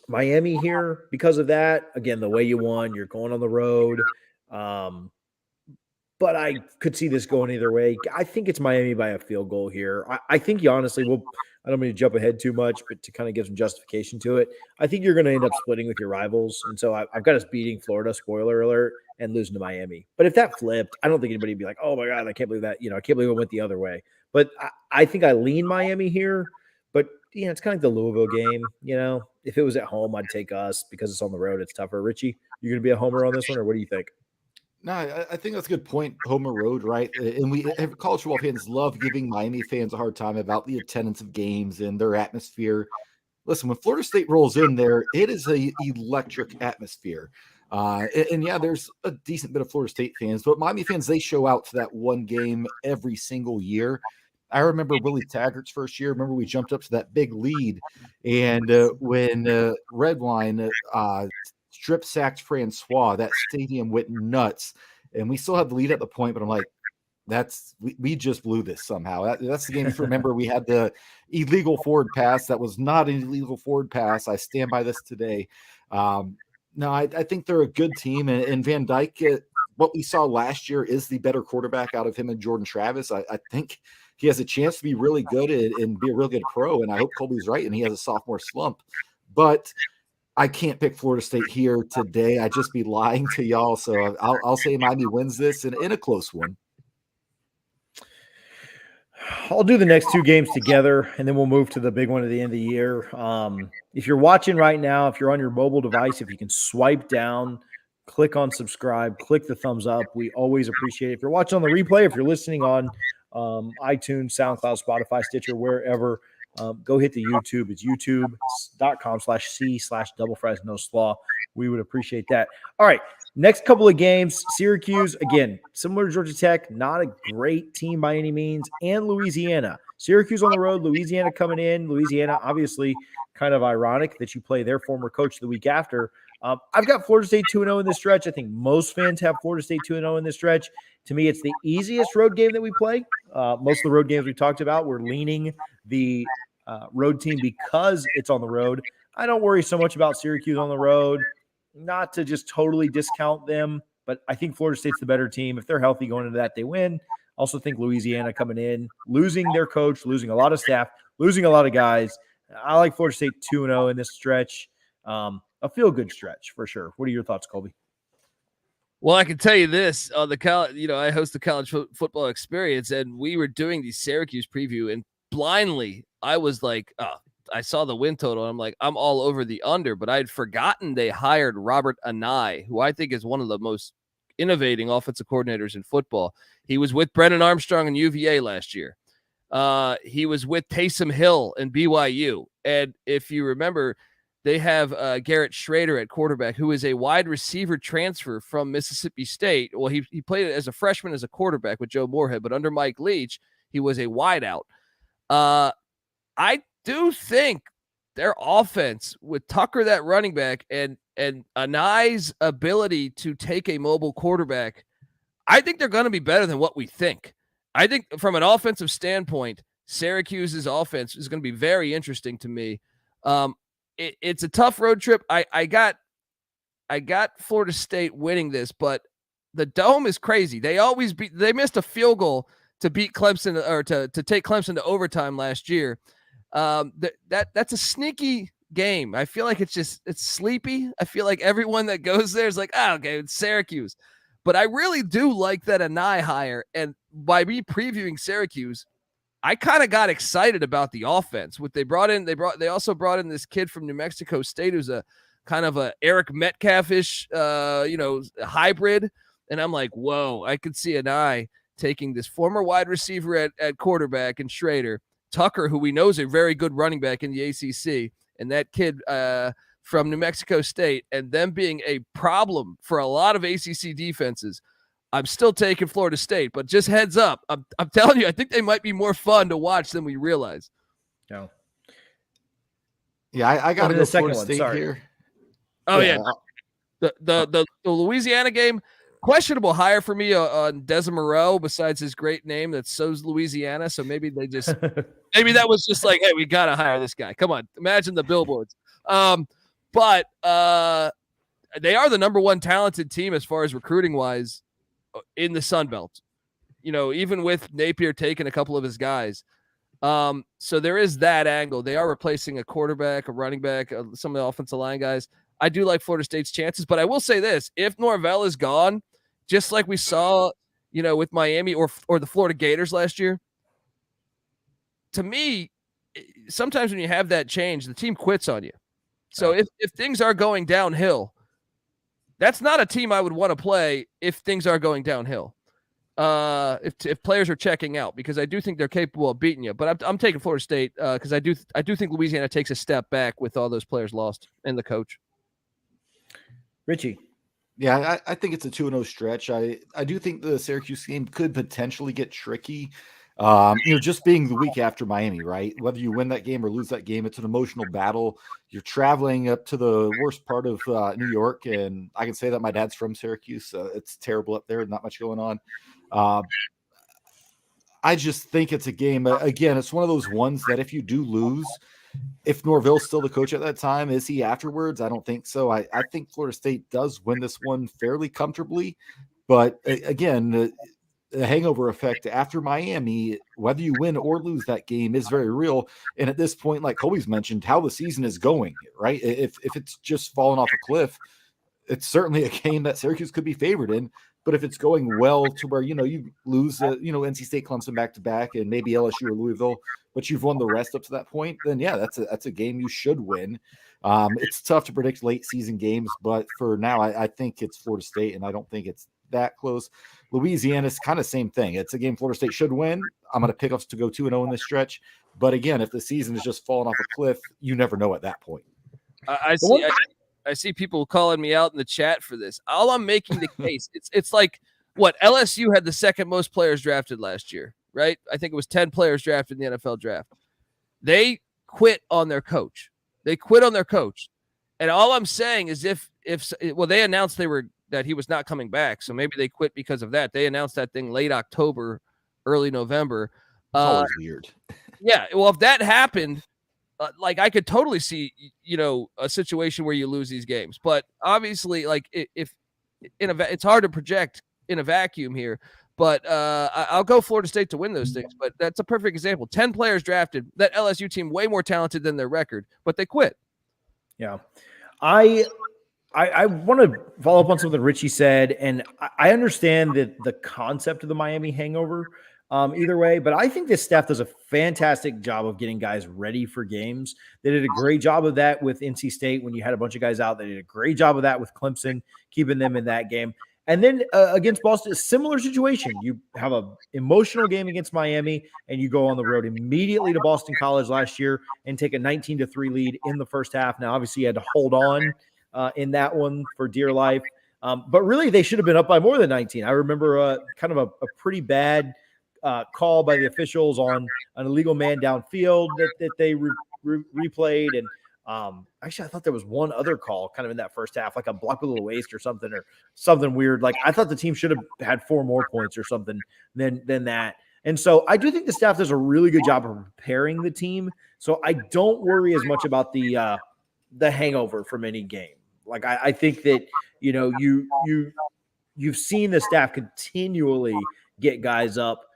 Miami here because of that. Again, the way you won, you're going on the road. But I could see this going either way. I think it's Miami by a field goal here. I think you honestly will. I don't mean to jump ahead too much, but to kind of give some justification to it, I think you're going to end up splitting with your rivals. And so I've got us beating Florida, spoiler alert, and losing to Miami. But if that flipped, I don't think anybody would be like, oh my God, I can't believe that. I can't believe it went the other way. But I think I lean Miami here. But, it's kind of like the Louisville game. If it was at home, I'd take us because it's on the road. It's tougher. Richie, you're going to be a homer on this one, or what do you think? No, I think that's a good point. Homer Road, right? And college football fans love giving Miami fans a hard time about the attendance of games and their atmosphere. Listen, when Florida State rolls in there, it is an electric atmosphere. And yeah, there's a decent bit of Florida State fans, but Miami fans, they show out to that one game every single year. I remember Willie Taggart's first year. Remember we jumped up to that big lead, and when Redwine strip sacked Francois, that stadium went nuts, and we still had the lead at the point. But I'm like, we just blew this somehow. That's the game. If you remember, we had the illegal forward pass that was not an illegal forward pass. I stand by this today. No, I think they're a good team, and Van Dyke, what we saw last year is the better quarterback out of him and Jordan Travis. I think he has a chance to be really good and be a real good pro, and I hope Colby's right and he has a sophomore slump. But I can't pick Florida State here today. I'd just be lying to y'all, so I'll say Miami wins this in a close one. I'll do the next two games together, and then we'll move to the big one at the end of the year. If you're watching right now, if you're on your mobile device, if you can swipe down, click on subscribe, click the thumbs up. We always appreciate it. If you're watching on the replay, if you're listening on iTunes, SoundCloud, Spotify, Stitcher, wherever, go hit the YouTube. It's youtube.com/c/double fries no slaw. We would appreciate that. All right. Next couple of games, Syracuse, again, similar to Georgia Tech, not a great team by any means, and Louisiana. Syracuse on the road, Louisiana coming in. Louisiana, obviously, kind of ironic that you play their former coach the week after. I've got Florida State 2-0 in this stretch. I think most fans have Florida State 2-0 in this stretch. To me, it's the easiest road game that we play. Most of the road games we talked about, we're leaning the road team because it's on the road. I don't worry so much about Syracuse on the road. Not to just totally discount them, but I think Florida State's the better team. If they're healthy going into that, they win. Also think Louisiana coming in, losing their coach, losing a lot of staff, losing a lot of guys. I like Florida State 2-0 in this stretch. A feel-good stretch for sure. What are your thoughts, Colby? Well, I can tell you this on the college. I host the college football experience, and we were doing the Syracuse preview, and blindly, I was like, I saw the win total. And I'm like, I'm all over the under, but I had forgotten they hired Robert Anae, who I think is one of the most innovating offensive coordinators in football. He was with Brennan Armstrong in UVA last year. He was with Taysom Hill in BYU. And if you remember, they have Garrett Schrader at quarterback, who is a wide receiver transfer from Mississippi State. Well, he played as a freshman as a quarterback with Joe Moorhead, but under Mike Leach, he was a wideout. I do think their offense with Tucker, that running back, and Anae's ability to take a mobile quarterback, I think they're going to be better than what we think. I think from an offensive standpoint, Syracuse's offense is going to be very interesting to me. It's a tough road trip. I got Florida State winning this, but the Dome is crazy. They missed a field goal to beat Clemson or to take Clemson to overtime last year. That's a sneaky game. I feel like it's sleepy. I feel like everyone that goes there is like, okay, it's Syracuse. But I really do like that Anae hire. And by me previewing Syracuse, I kind of got excited about the offense. What they also brought in this kid from New Mexico State who's a kind of a Eric Metcalf-ish, hybrid. And I'm like, whoa, I could see Anae taking this former wide receiver at quarterback and Schrader, Tucker, who we know is a very good running back in the ACC, and that kid from New Mexico State, and them being a problem for a lot of ACC defenses. I'm still taking Florida State, but just heads up, I'm telling you, I think they might be more fun to watch than we realize. No. Yeah, I got to go Florida State here. Oh yeah. The Louisiana game, questionable hire for me on N Monroe. Besides his great name, that so's Louisiana. So maybe maybe that was just like, hey, we gotta hire this guy. Come on, imagine the billboards. But they are the number one talented team as far as recruiting wise in the Sun Belt. Even with Napier taking a couple of his guys. So there is that angle. They are replacing a quarterback, a running back, some of the offensive line guys. I do like Florida State's chances, but I will say this: if Norvell is gone, just like we saw, with Miami or the Florida Gators last year, to me, sometimes when you have that change, the team quits on you. So if things are going downhill, that's not a team I would want to play if things are going downhill. If players are checking out, because I do think they're capable of beating you. But I'm taking Florida State because I do think Louisiana takes a step back with all those players lost and the coach. Richie. Yeah, I think it's a 2-0 stretch. I do think the Syracuse game could potentially get tricky. Just being the week after Miami, right? Whether you win that game or lose that game, it's an emotional battle. You're traveling up to the worst part of New York, and I can say that my dad's from Syracuse. It's terrible up there, not much going on. I just think it's a game. Again, it's one of those ones that if you do lose, if Norvell's still the coach at that time, is he afterwards? I don't think so. I think Florida State does win this one fairly comfortably. But again, the hangover effect after Miami, whether you win or lose that game, is very real. And at this point, like Colby's mentioned, how the season is going, right? If it's just fallen off a cliff, it's certainly a game that Syracuse could be favored in. But if it's going well to where, you lose, NC State, Clemson back to back, and maybe LSU or Louisville, but you've won the rest up to that point, then yeah, that's a game you should win. It's tough to predict late season games, but for now, I think it's Florida State, and I don't think it's that close. Louisiana is kind of same thing. It's a game Florida State should win. I'm going to pick us to go 2-0 in this stretch. But again, if the season is just falling off a cliff, you never know at that point. I see people calling me out in the chat for this. All I'm making the case, it's like what LSU had the second most players drafted last year, right? I think it was 10 players drafted in the NFL draft. They quit on their coach. And all I'm saying is if they announced that he was not coming back, so maybe they quit because of that. They announced that thing late October, early November. It's always weird. Yeah, well, if that happened, I could totally see, a situation where you lose these games. But obviously, if it's hard to project in a vacuum here. But I'll go Florida State to win those things. But that's a perfect example. 10 players drafted. That LSU team way more talented than their record, but they quit. Yeah, I want to follow up on something Richie said, and I understand that the concept of the Miami hangover. Either way, but I think this staff does a fantastic job of getting guys ready for games. They did a great job of that with NC State when you had a bunch of guys out. They did a great job of that with Clemson, keeping them in that game. And then against Boston, a similar situation. You have an emotional game against Miami, and you go on the road immediately to Boston College last year and take a 19-3 lead in the first half. Now, obviously, you had to hold on in that one for dear life. But really, they should have been up by more than 19. I remember kind of a pretty bad call by the officials on an illegal man downfield that they replayed. And actually, I thought there was one other call kind of in that first half, like a block with a little waste or something weird. Like I thought the team should have had 4 more points or something than that. And so I do think the staff does a really good job of preparing the team. So I don't worry as much about the hangover from any game. Like I think that, you've seen the staff continually get guys up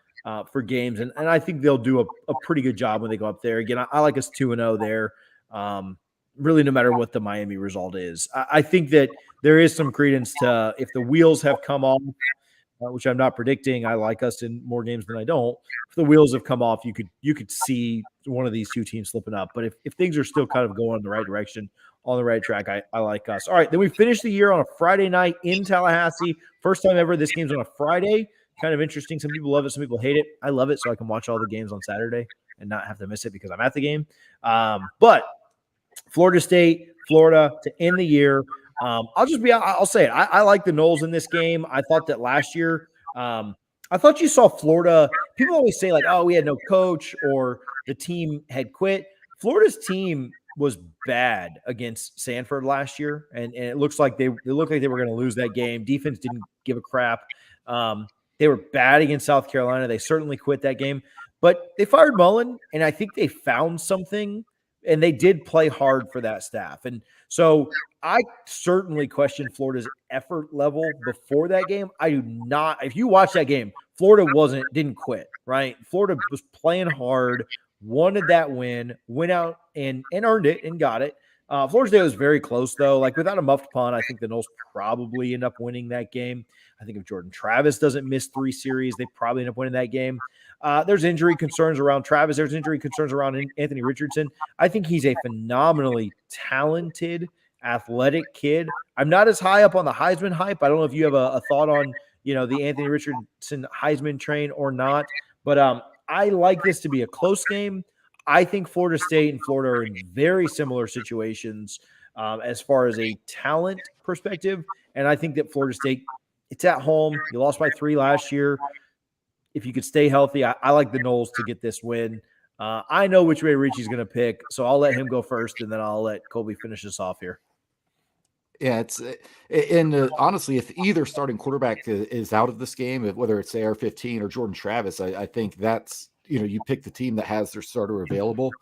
for games. And I think they'll do a pretty good job when they go up there. Again, I like us 2-0 there. Really, no matter what the Miami result is. I think that there is some credence to if the wheels have come off, which I'm not predicting. I like us in more games than I don't. If the wheels have come off, you could see one of these two teams slipping up. But if things are still kind of going in the right direction, on the right track, I like us. All right, then we finish the year on a Friday night in Tallahassee. First time ever this game's on a Friday. Kind of interesting. Some people love it. Some people hate it. I love it so I can watch all the games on Saturday and not have to miss it because I'm at the game. But Florida State, Florida to end the year. I'll say it. I like the Noles in this game. I thought that last year, I thought you saw Florida. People always say like, oh, we had no coach or the team had quit. Florida's team was bad against Sanford last year. And it looks like they were going to lose that game. Defense didn't give a crap. They were bad against South Carolina. They certainly quit that game, but they fired Mullen, and I think they found something, and they did play hard for that staff. And so I certainly question Florida's effort level before that game. I do not. If you watch that game, Florida didn't quit, right? Florida was playing hard, wanted that win, went out and earned it and got it. Florida State was very close, though. Like, without a muffed punt, I think the Noles probably end up winning that game. I think if Jordan Travis doesn't miss 3 series, they probably end up winning that game. There's injury concerns around Travis. There's injury concerns around Anthony Richardson. I think he's a phenomenally talented, athletic kid. I'm not as high up on the Heisman hype. I don't know if you have a thought on, the Anthony Richardson Heisman train or not. But I like this to be a close game. I think Florida State and Florida are in very similar situations. as far as a talent perspective. And I think that Florida State, it's at home. You lost by 3 last year. If you could stay healthy, I like the Noles to get this win. I know which way Richie's going to pick, so I'll let him go first, and then I'll let Colby finish us off here. Yeah, it's and honestly, if either starting quarterback is out of this game, whether it's AR-15 or Jordan Travis, I think that's, you pick the team that has their starter available.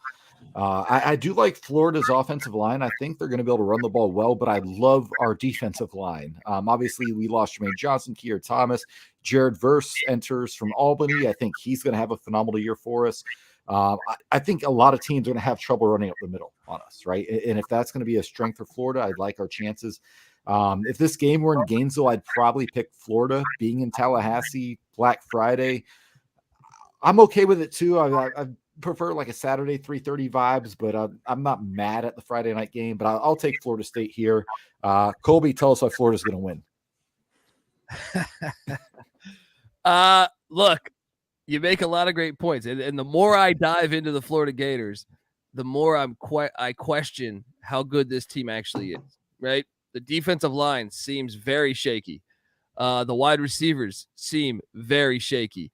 I do like Florida's offensive line. I think they're going to be able to run the ball well, but I love our defensive line. Obviously, we lost Jermaine Johnson, Keir Thomas. Jared Verse enters from Albany. I think he's going to have a phenomenal year for us. I think a lot of teams are going to have trouble running up the middle on us, right? And if that's going to be a strength for Florida, I'd like our chances. If this game were in Gainesville, I'd probably pick Florida. Being in Tallahassee, Black Friday, I'm okay with it too. I prefer like a Saturday 3:30 vibes, but I'm not mad at the Friday night game. But I'll take Florida State here. Colby, tell us why Florida's going to win. Look, you make a lot of great points, and the more I dive into the Florida Gators, the more I question how good this team actually is. Right, the defensive line seems very shaky. The wide receivers seem very shaky.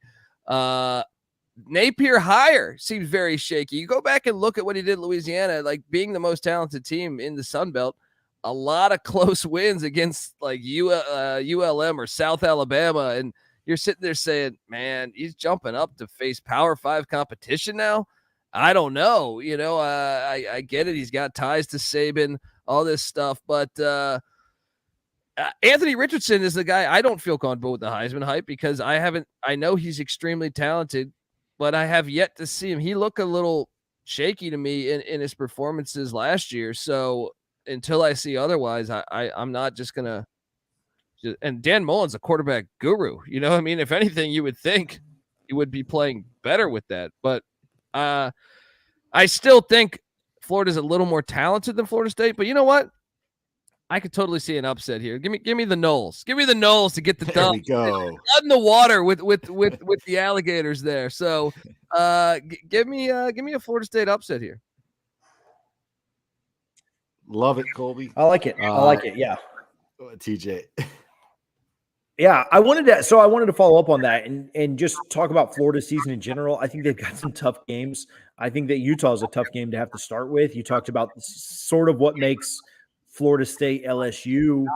Napier hire seems very shaky. You go back and look at what he did in Louisiana, like being the most talented team in the Sun Belt. A lot of close wins against like ULM or South Alabama, and you're sitting there saying, man, he's jumping up to face Power 5 competition now. I don't know. I get it. He's got ties to Saban, all this stuff. But Anthony Richardson is the guy I don't feel comfortable with the Heisman hype because I know he's extremely talented, but I have yet to see him. He looked a little shaky to me in his performances last year. So until I see otherwise, I'm not just going to. And Dan Mullen's a quarterback guru. You know what I mean? If anything, you would think he would be playing better with that. But I still think Florida's a little more talented than Florida State. But you know what? I could totally see an upset here. Give me the Noles. Give me the Noles to get the dub. There we go. Blood in the water with the alligators there. So give me a Florida State upset here. Love it, Colby. I like it. Yeah. TJ. Yeah, I wanted to follow up on that and just talk about Florida's season in general. I think they've got some tough games. I think that Utah is a tough game to have to start with. You talked about sort of what makes Florida State LSU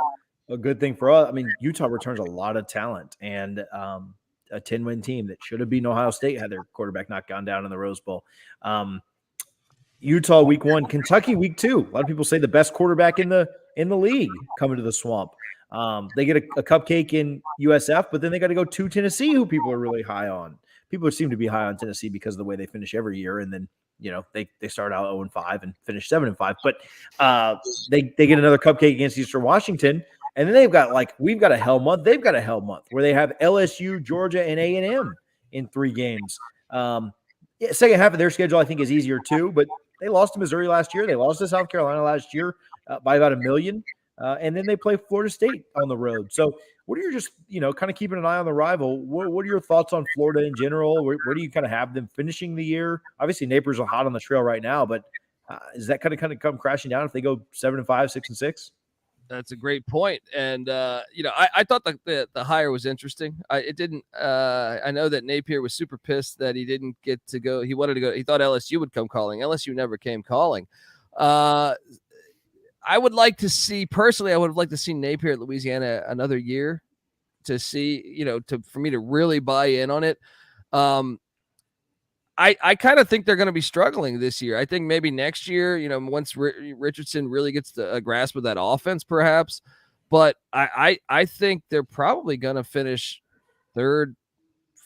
a good thing for us. I mean, Utah returns a lot of talent and a 10-win team that should have beaten Ohio State had their quarterback not gone down in the Rose Bowl. Utah week 1, Kentucky week 2. A lot of people say the best quarterback in the league coming to the Swamp. They get a cupcake in USF, but then they got to go to Tennessee, who people are really high on. People seem to be high on Tennessee because of the way they finish every year, and then they start out 0-5 and finish 7-5. But they get another cupcake against Eastern Washington, and then we've got a hell month. They've got a hell month where they have LSU, Georgia, and A&M in 3 games. Second half of their schedule I think is easier too, but they lost to Missouri last year. They lost to South Carolina last year by about 1 million. And then they play Florida State on the road. So what are you just, kind of keeping an eye on the rival? What are your thoughts on Florida in general? Where do you kind of have them finishing the year? Obviously, Napier's are hot on the trail right now, but is that kind of come crashing down if they go 7-5, 6-6? That's a great point. And, I thought the hire was interesting. I know that Napier was super pissed that he didn't get to go. He wanted to go. He thought LSU would come calling. LSU never came calling. I would like to see Napier at Louisiana another year to see, for me to really buy in on it. I kind of think they're going to be struggling this year. I think maybe next year, once Richardson really gets a grasp of that offense, perhaps. But I think they're probably going to finish 3rd,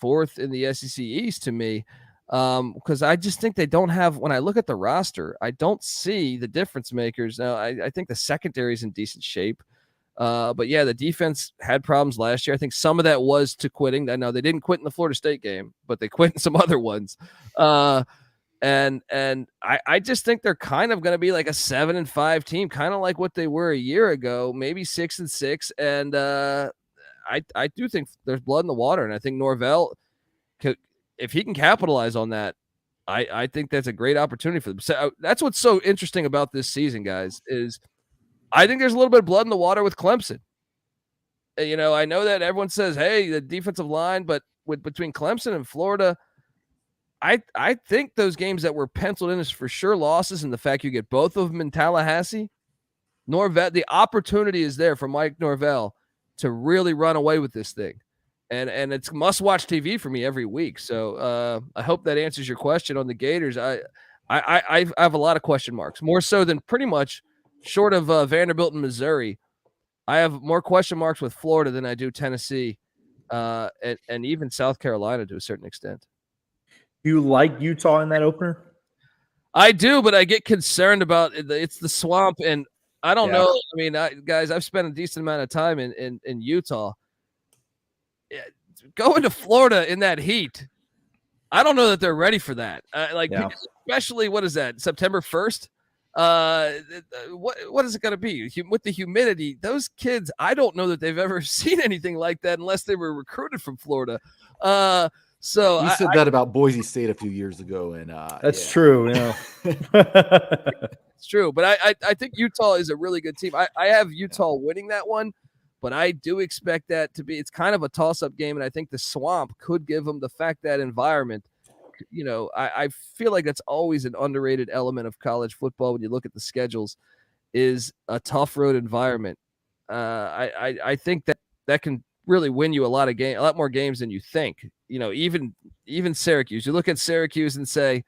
4th in the SEC East to me. Because I just think they don't have, when I look at the roster, I don't see the difference makers. Now, I think the secondary is in decent shape. But yeah, the defense had problems last year. I think some of that was to quitting. I know they didn't quit in the Florida State game, but they quit in some other ones. And I just think they're kind of going to be like a 7-5 team, kind of like what they were a year ago, maybe 6-6. And I do think there's blood in the water. And I think Norvell if he can capitalize on that, I think that's a great opportunity for them. So that's what's so interesting about this season, guys, is I think there's a little bit of blood in the water with Clemson. You know, I know that everyone says, hey, the defensive line, but between Clemson and Florida, I think those games that were penciled in as for sure losses, and the fact you get both of them in Tallahassee, Norvell, the opportunity is there for Mike Norvell to really run away with this thing. And it's must-watch TV for me every week. So I hope that answers your question on the Gators. I have a lot of question marks, more so than pretty much short of Vanderbilt and Missouri. I have more question marks with Florida than I do Tennessee and even South Carolina to a certain extent. You like Utah in that opener? I do, but I get concerned about it's the swamp, and I don't know. I mean, guys, I've spent a decent amount of time in Utah. Going to Florida in that heat, I don't know that they're ready for that. Especially, what is that, September 1st? What is it going to be with the humidity? Those kids, I don't know that they've ever seen anything like that unless they were recruited from Florida. So you said that about Boise State a few years ago, and that's true. Yeah. It's true, but I think Utah is a really good team. I have Utah winning that one, but I do expect that to be. It's kind of a toss-up game, and I think the swamp could give them the fact that environment. You know, I feel like that's always an underrated element of college football when you look at the schedules, is a tough road environment. I think that can really win you a lot more games than you think. You know, even Syracuse. You look at Syracuse and say,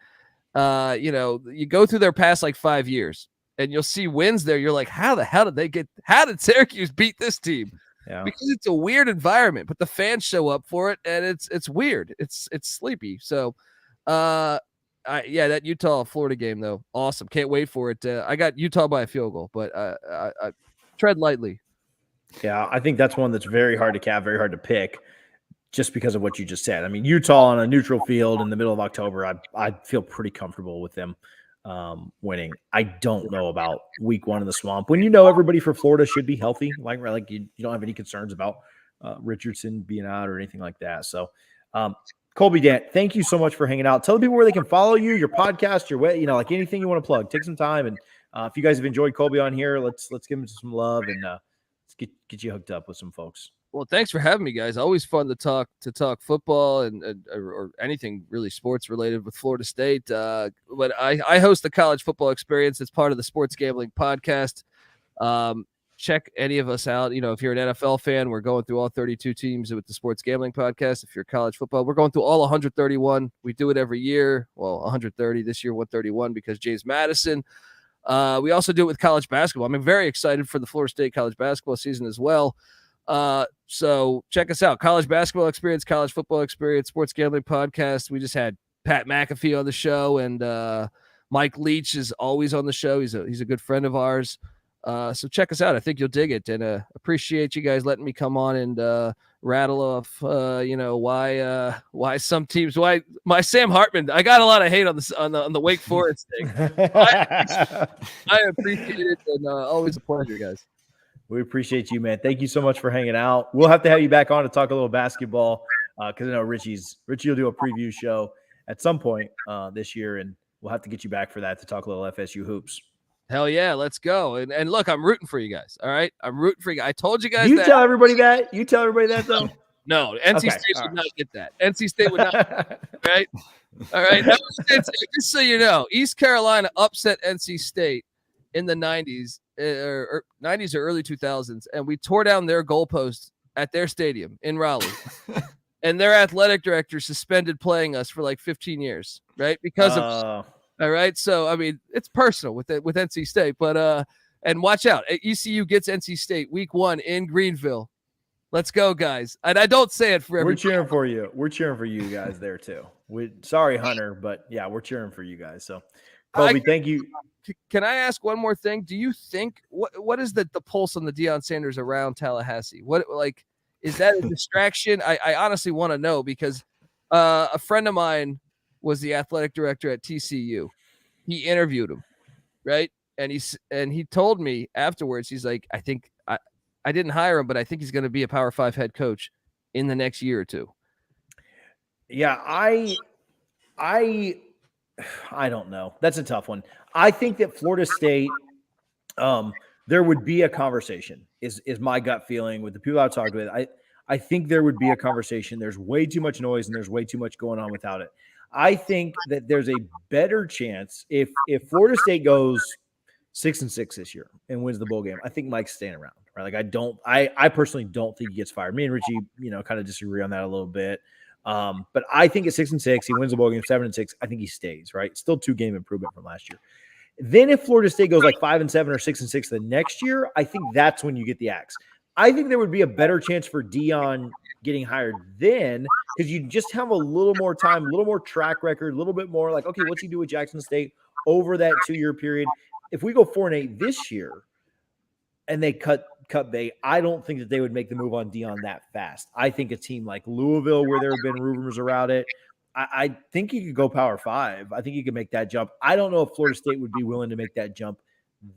you go through their past like 5 years, and you'll see wins there. You're like, how did Syracuse beat this team? Yeah. Because it's a weird environment, but the fans show up for it, and it's weird. It's sleepy. So, that Utah Florida game though, awesome. Can't wait for it. I got Utah by a field goal, but I tread lightly. Yeah, I think that's one that's very hard to cap, very hard to pick, just because of what you just said. I mean, Utah on a neutral field in the middle of October, I feel pretty comfortable with them winning. I don't know about week one in the swamp when everybody for Florida should be healthy. Like you don't have any concerns about Richardson being out or anything like that. So, Colby Dant, thank you so much for hanging out. Tell the people where they can follow you, your podcast, your way, like anything you want to plug. Take some time, and if you guys have enjoyed Colby on here, let's give him some love and let's get you hooked up with some folks. Well, thanks for having me, guys. Always fun to talk football or anything really sports related with Florida State. But I host the College Football Experience. It's part of the Sports Gambling Podcast. Check any of us out. If you're an NFL fan, we're going through all 32 teams with the Sports Gambling Podcast. If you're college football, we're going through all 131. We do it every year. Well, 130 this year, 131 because James Madison. We also do it with college basketball. I'm very excited for the Florida State college basketball season as well. So check us out. College Basketball Experience, College Football Experience, Sports Gambling Podcast. We just had Pat McAfee on the show, and Mike Leach is always on the show. He's a good friend of ours. So check us out. I think you'll dig it, and appreciate you guys letting me come on and rattle off why some teams, why my Sam Hartman. I got a lot of hate on the Wake Forest thing. I appreciate it, and always a pleasure, guys. We appreciate you, man. Thank you so much for hanging out. We'll have to have you back on to talk a little basketball because I know Richie will do a preview show at some point this year, and we'll have to get you back for that to talk a little FSU hoops. Hell yeah, let's go. And look, I'm rooting for you guys. All right, I'm rooting for you. I told you guys. You tell everybody that. You tell everybody that though. No, NC State would not get that. NC State would not. Right. All right. Just so you know, East Carolina upset NC State in the 90s. Or 90s or early 2000s, and we tore down their goalpost at their stadium in Raleigh. And their athletic director suspended playing us for like 15 years, right? Because of all right. So I mean, it's personal with NC State, but and watch out. ECU gets NC State week 1 in Greenville. Let's go, guys. And I don't say it for everybody. We're cheering for you. We're cheering for you guys there too. Sorry, Hunter, but yeah, we're cheering for you guys. So Colby, thank you. Can I ask one more thing? Do you think what is the pulse on the Deion Sanders around Tallahassee? What is that a distraction? I honestly want to know because a friend of mine was the athletic director at TCU. He interviewed him, right? And he told me afterwards, he's like, I think I didn't hire him, but I think he's going to be a Power 5 head coach in the next year or two. Yeah, I don't know. That's a tough one. I think that Florida State there would be a conversation is my gut feeling with the people I've talked with. I think there would be a conversation. There's way too much noise and there's way too much going on without it. I think that there's a better chance if Florida State goes 6-6 this year and wins the bowl game. I think Mike's staying around, right? Like I personally don't think he gets fired. Me and Richie, kind of disagree on that a little bit. But I think at 6-6, he wins the bowl game 7-6. I think he stays, right? Still 2-game improvement from last year. Then if Florida State goes like 5-7 or 6-6 the next year, I think that's when you get the axe. I think there would be a better chance for Deion getting hired then because you just have a little more time, a little more track record, a little bit more like, okay, what's he do with Jackson State over that 2-year period? If we go 4-8 this year and they cut bait, I don't think that they would make the move on Deion that fast. I think a team like Louisville, where there have been rumors around it, I think he could go Power 5. I think he could make that jump. I don't know if Florida State would be willing to make that jump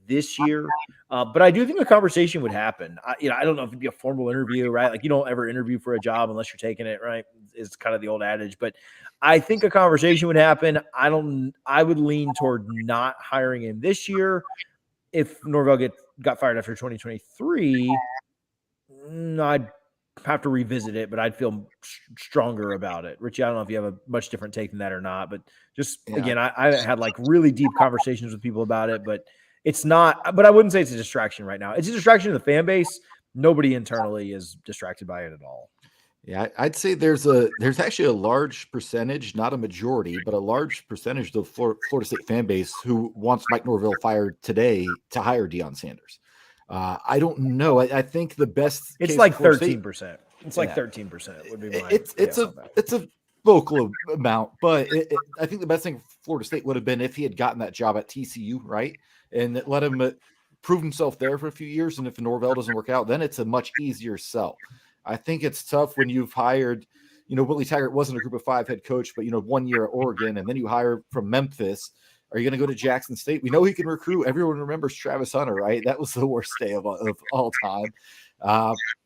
this year, but I do think a conversation would happen. I don't know if it'd be a formal interview, right? Like you don't ever interview for a job unless you're taking it, right? It's kind of the old adage, but I think a conversation would happen. I would lean toward not hiring him this year. If Norvell got fired after 2023, I'd have to revisit it, but I'd feel stronger about it. Richie, I don't know if you have a much different take than that or not, but again, I had like really deep conversations with people about it, but it's not, but I wouldn't say it's a distraction right now. It's a distraction to the fan base. Nobody internally is distracted by it at all. Yeah, I'd say there's actually a large percentage, not a majority, but a large percentage of the Florida State fan base who wants Mike Norvell fired today to hire Deion Sanders. I don't know. I think the best. It's like 13%. It's like 13% would be my. It's a vocal amount, but I think the best thing for Florida State would have been if he had gotten that job at TCU, right, and let him prove himself there for a few years. And if Norvell doesn't work out, then it's a much easier sell. I think it's tough when you've hired, Willie Taggart wasn't a Group of 5 head coach, but 1 year at Oregon, and then you hire from Memphis. Are you going to go to Jackson State? We know he can recruit. Everyone remembers Travis Hunter, right? That was the worst day of all time.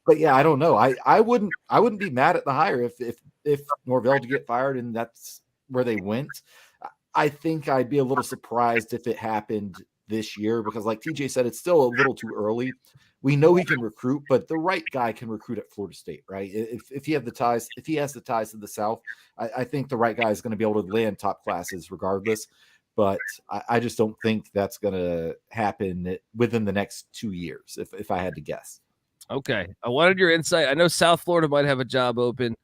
But yeah, I don't know. I wouldn't be mad at the hire if Norvell to get fired and that's where they went. I think I'd be a little surprised if it happened this year because, like TJ said, it's still a little too early. We know he can recruit, but the right guy can recruit at Florida State, right? If he has the ties to the South, I think the right guy is going to be able to land top classes regardless. But I just don't think that's going to happen within the next 2 years, if I had to guess. Okay. I wanted your insight. I know South Florida might have a job open.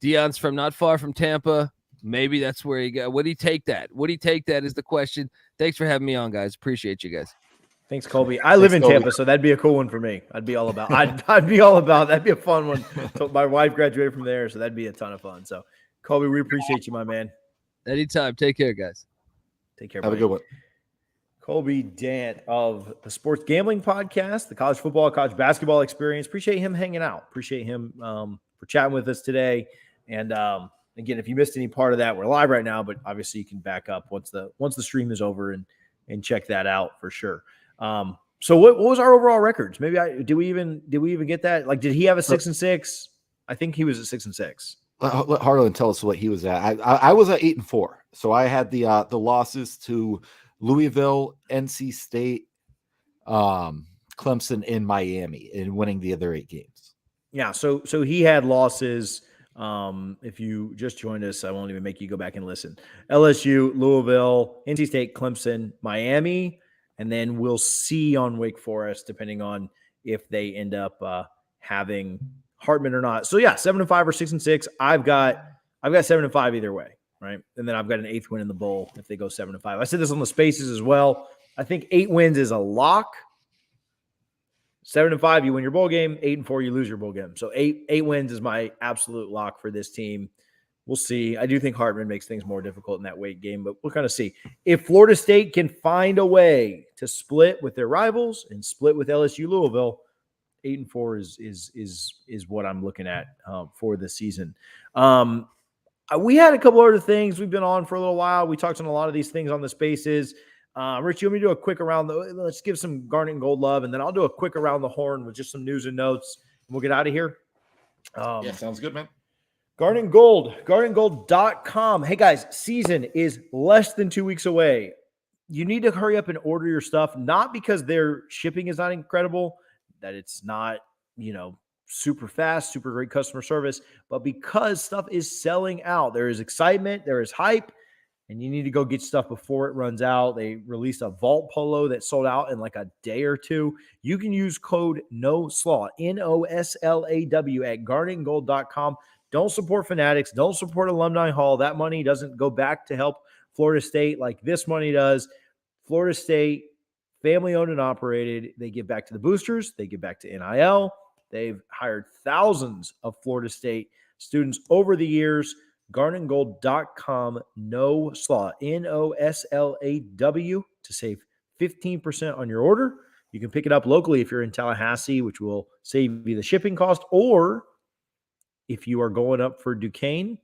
Deion's from not far from Tampa. Maybe that's where he got. Would he take that? Would he take that is the question. Thanks for having me on, guys. Appreciate you guys. Thanks, Colby. I live in Tampa, so that'd be a cool one for me. I'd be all about. I'd be all about. That'd be a fun one. So my wife graduated from there, so that'd be a ton of fun. So, Colby, we appreciate you, my man. Anytime. Take care, guys. Take care. Have a good one. Colby Dant of the Sports Gambling Podcast, the college football, college basketball experience. Appreciate him hanging out. Appreciate him for chatting with us today. And again, if you missed any part of that, we're live right now, but obviously you can back up once the stream is over and check that out for sure. So what was our overall records? Maybe did we even get that? Like, did he have a 6-6? I think he was at 6-6. Let Harlan tell us what he was at. I was at 8-4. So I had the losses to Louisville, NC State, Clemson, and Miami, and winning the other 8 games. Yeah. So he had losses. If you just joined us, I won't even make you go back and listen. LSU, Louisville, NC State, Clemson, Miami, and then we'll see on Wake Forest, depending on if they end up having Hartman or not. So yeah, 7-5 or 6-6. I've got 7-5 either way, right? And then I've got an 8th win in the bowl if they go 7-5. I said this on the spaces as well. I think 8 wins is a lock. 7-5, you win your bowl game. 8-4, you lose your bowl game. So 8 wins is my absolute lock for this team. We'll see. I do think Hartman makes things more difficult in that Wake game, but we'll kind of see. If Florida State can find a way to split with their rivals and split with LSU Louisville, 8-4 is what I'm looking at for this season. We had a couple other things. We've been on for a little while. We talked on a lot of these things on the spaces. Rich, you want me to do a quick around let's give some Garnet and Gold love, and then I'll do a quick around the horn with just some news and notes, and we'll get out of here. Yeah, sounds good, man. Garnet and Gold, garnetandgold.com. Hey guys, season is less than 2 weeks away. you need to hurry up and order your stuff, not because their shipping is not incredible, that it's not, super fast, super great customer service, but because stuff is selling out. There is excitement, there is hype, and you need to go get stuff before it runs out. They released a Vault Polo that sold out in like a day or two. You can use code NOSLAW, NOSLAW at garnetandgold.com. Don't support Fanatics. Don't support Alumni Hall. That money doesn't go back to help Florida State like this money does. Florida State, family owned and operated. They give back to the boosters. They give back to NIL. They've hired thousands of Florida State students over the years. GarnetandGold.com, NOSLAW, NOSLAW, to save 15% on your order. You can pick it up locally if you're in Tallahassee, which will save you the shipping cost, or if you are going up for Duquesne,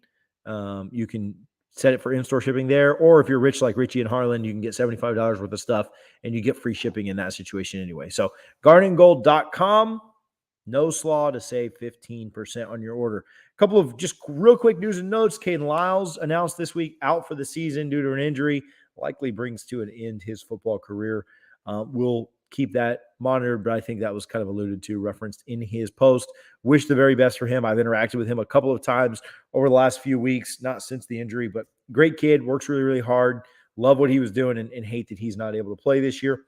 you can set it for in-store shipping there, or if you're rich like Richie and Harlan, you can get $75 worth of stuff, and you get free shipping in that situation anyway. So GarnetandGold.com, NOSLAW, to save 15% on your order. A couple of just real quick news and notes. Caden Lyles announced this week out for the season due to an injury, likely brings to an end his football career. We'll keep that monitored, but I think that was kind of alluded to, referenced in his post. Wish the very best for him. I've interacted with him a couple of times over the last few weeks, not since the injury, but great kid, works really, really hard. Love what he was doing and hate that he's not able to play this year.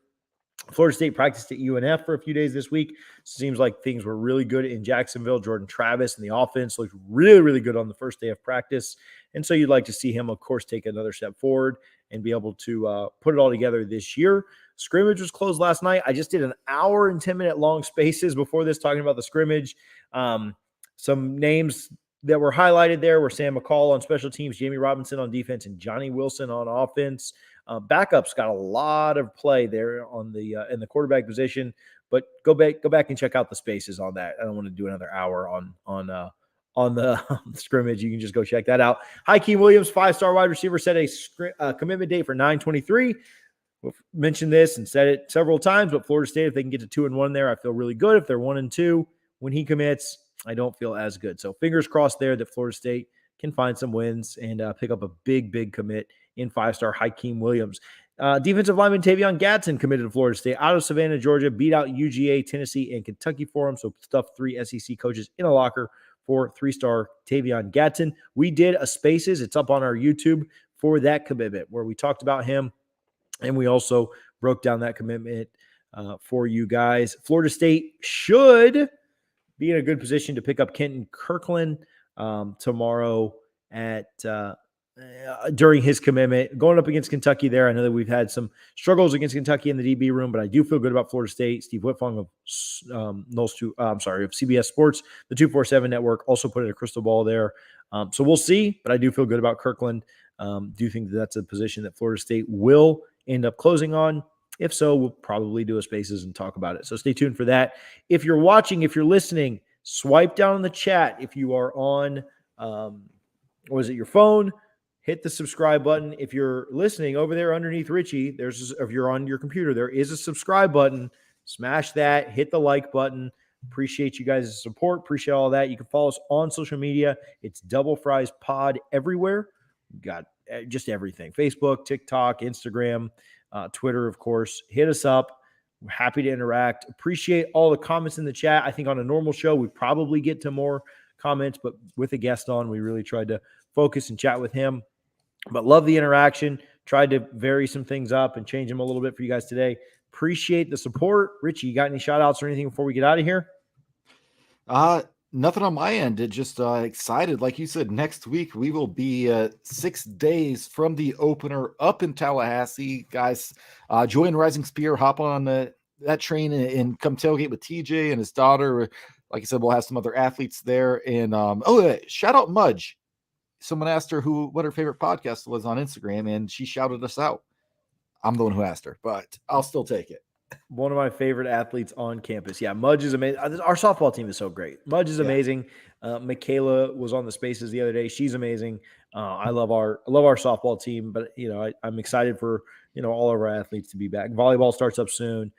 Florida State practiced at UNF for a few days this week. Seems like things were really good in Jacksonville. Jordan Travis and the offense looked really, really good on the first day of practice. And so you'd like to see him, of course, take another step forward and be able to put it all together this year. Scrimmage was closed last night. I just did an hour and 10-minute long spaces before this talking about the scrimmage. Some names that were highlighted there were Sam McCall on special teams, Jamie Robinson on defense, and Johnny Wilson on offense. Backups got a lot of play there on the in the quarterback position, but go back and check out the spaces on that. I don't want to do another hour on the scrimmage. You can just go check that out. Hakeem Williams, 5-star wide receiver, set a commitment date for 9/23. We've mentioned this and said it several times, but Florida State, if they can get to 2-1 there, I feel really good. If they're 1-2 when he commits, I don't feel as good. So fingers crossed there that Florida State can find some wins and pick up a big commit in 5-star Hakeem Williams. Defensive lineman Tavion Gadsden committed to Florida State out of Savannah, Georgia, beat out UGA, Tennessee, and Kentucky for him. So stuffed 3 SEC coaches in a locker for 3-star Tavion Gadsden. We did a spaces. It's up on our YouTube for that commitment where we talked about him, and we also broke down that commitment for you guys. Florida State should be in a good position to pick up Kenton Kirkland tomorrow at during his commitment. Going up against Kentucky there, I know that we've had some struggles against Kentucky in the DB room, but I do feel good about Florida State. Steve Whitfong of CBS Sports, the 247 Network, also put in a crystal ball there. So we'll see, but I do feel good about Kirkland. Do think that that's a position that Florida State will end up closing on. If so, we'll probably do a spaces and talk about it. So stay tuned for that. If you're watching, if you're listening, swipe down in the chat. If you are on, your phone, hit the subscribe button. If you're listening over there underneath Richie, if you're on your computer, there is a subscribe button. Smash that, hit the like button. Appreciate you guys' support. Appreciate all that. You can follow us on social media. It's Double Fries Pod everywhere. We've got just everything. Facebook, TikTok, Instagram, Twitter, of course. Hit us up. We're happy to interact. Appreciate all the comments in the chat. I think on a normal show, we probably get to more comments, but with a guest on, we really tried to focus and chat with him. But love the interaction. Tried to vary some things up and change them a little bit for you guys today. Appreciate the support. Richie, you got any shout outs or anything before we get out of here? Nothing on my end. It just excited. Like you said, next week we will be 6 days from the opener up in Tallahassee. Guys, join Rising Spear, hop on that train and come tailgate with TJ and his daughter. Like I said, we'll have some other athletes there. And shout out Mudge. Someone asked her what her favorite podcast was on Instagram, and she shouted us out. I'm the one who asked her, but I'll still take it. One of my favorite athletes on campus. Yeah, Mudge is amazing. Our softball team is so great. Mudge is amazing. Michaela was on the spaces the other day. She's amazing. I love our softball team, but I'm excited for all of our athletes to be back. Volleyball starts up soon.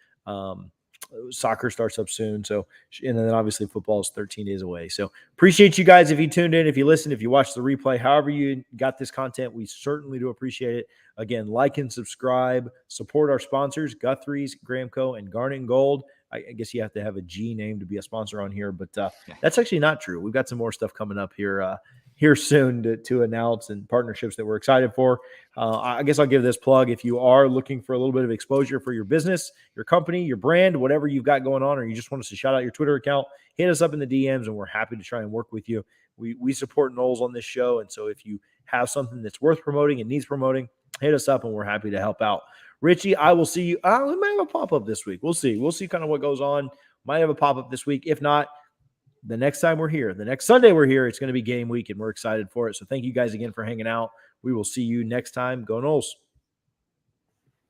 soccer starts up soon. So, and then obviously football is 13 days away. So appreciate you guys. If you tuned in, if you listened, if you watched the replay, however you got this content, we certainly do appreciate it. Again, like and subscribe, support our sponsors, Guthrie's, Gramco, and Garnet and Gold. I guess you have to have a G name to be a sponsor on here, but that's actually not true. We've got some more stuff coming up here soon to announce, and partnerships that we're excited for. I guess I'll give this plug. If you are looking for a little bit of exposure for your business, your company, your brand, whatever you've got going on, or you just want us to shout out your Twitter account, hit us up in the DMs, and we're happy to try and work with you. We support Noles on this show, and so if you have something that's worth promoting and needs promoting, hit us up, and we're happy to help out. Richie, I will see you. We might have a pop-up this week. We'll see. We'll see kind of what goes on. Might have a pop-up this week. If not, the next time we're here, the next Sunday we're here, it's going to be game week, and we're excited for it. So thank you guys again for hanging out. We will see you next time. Go Noles.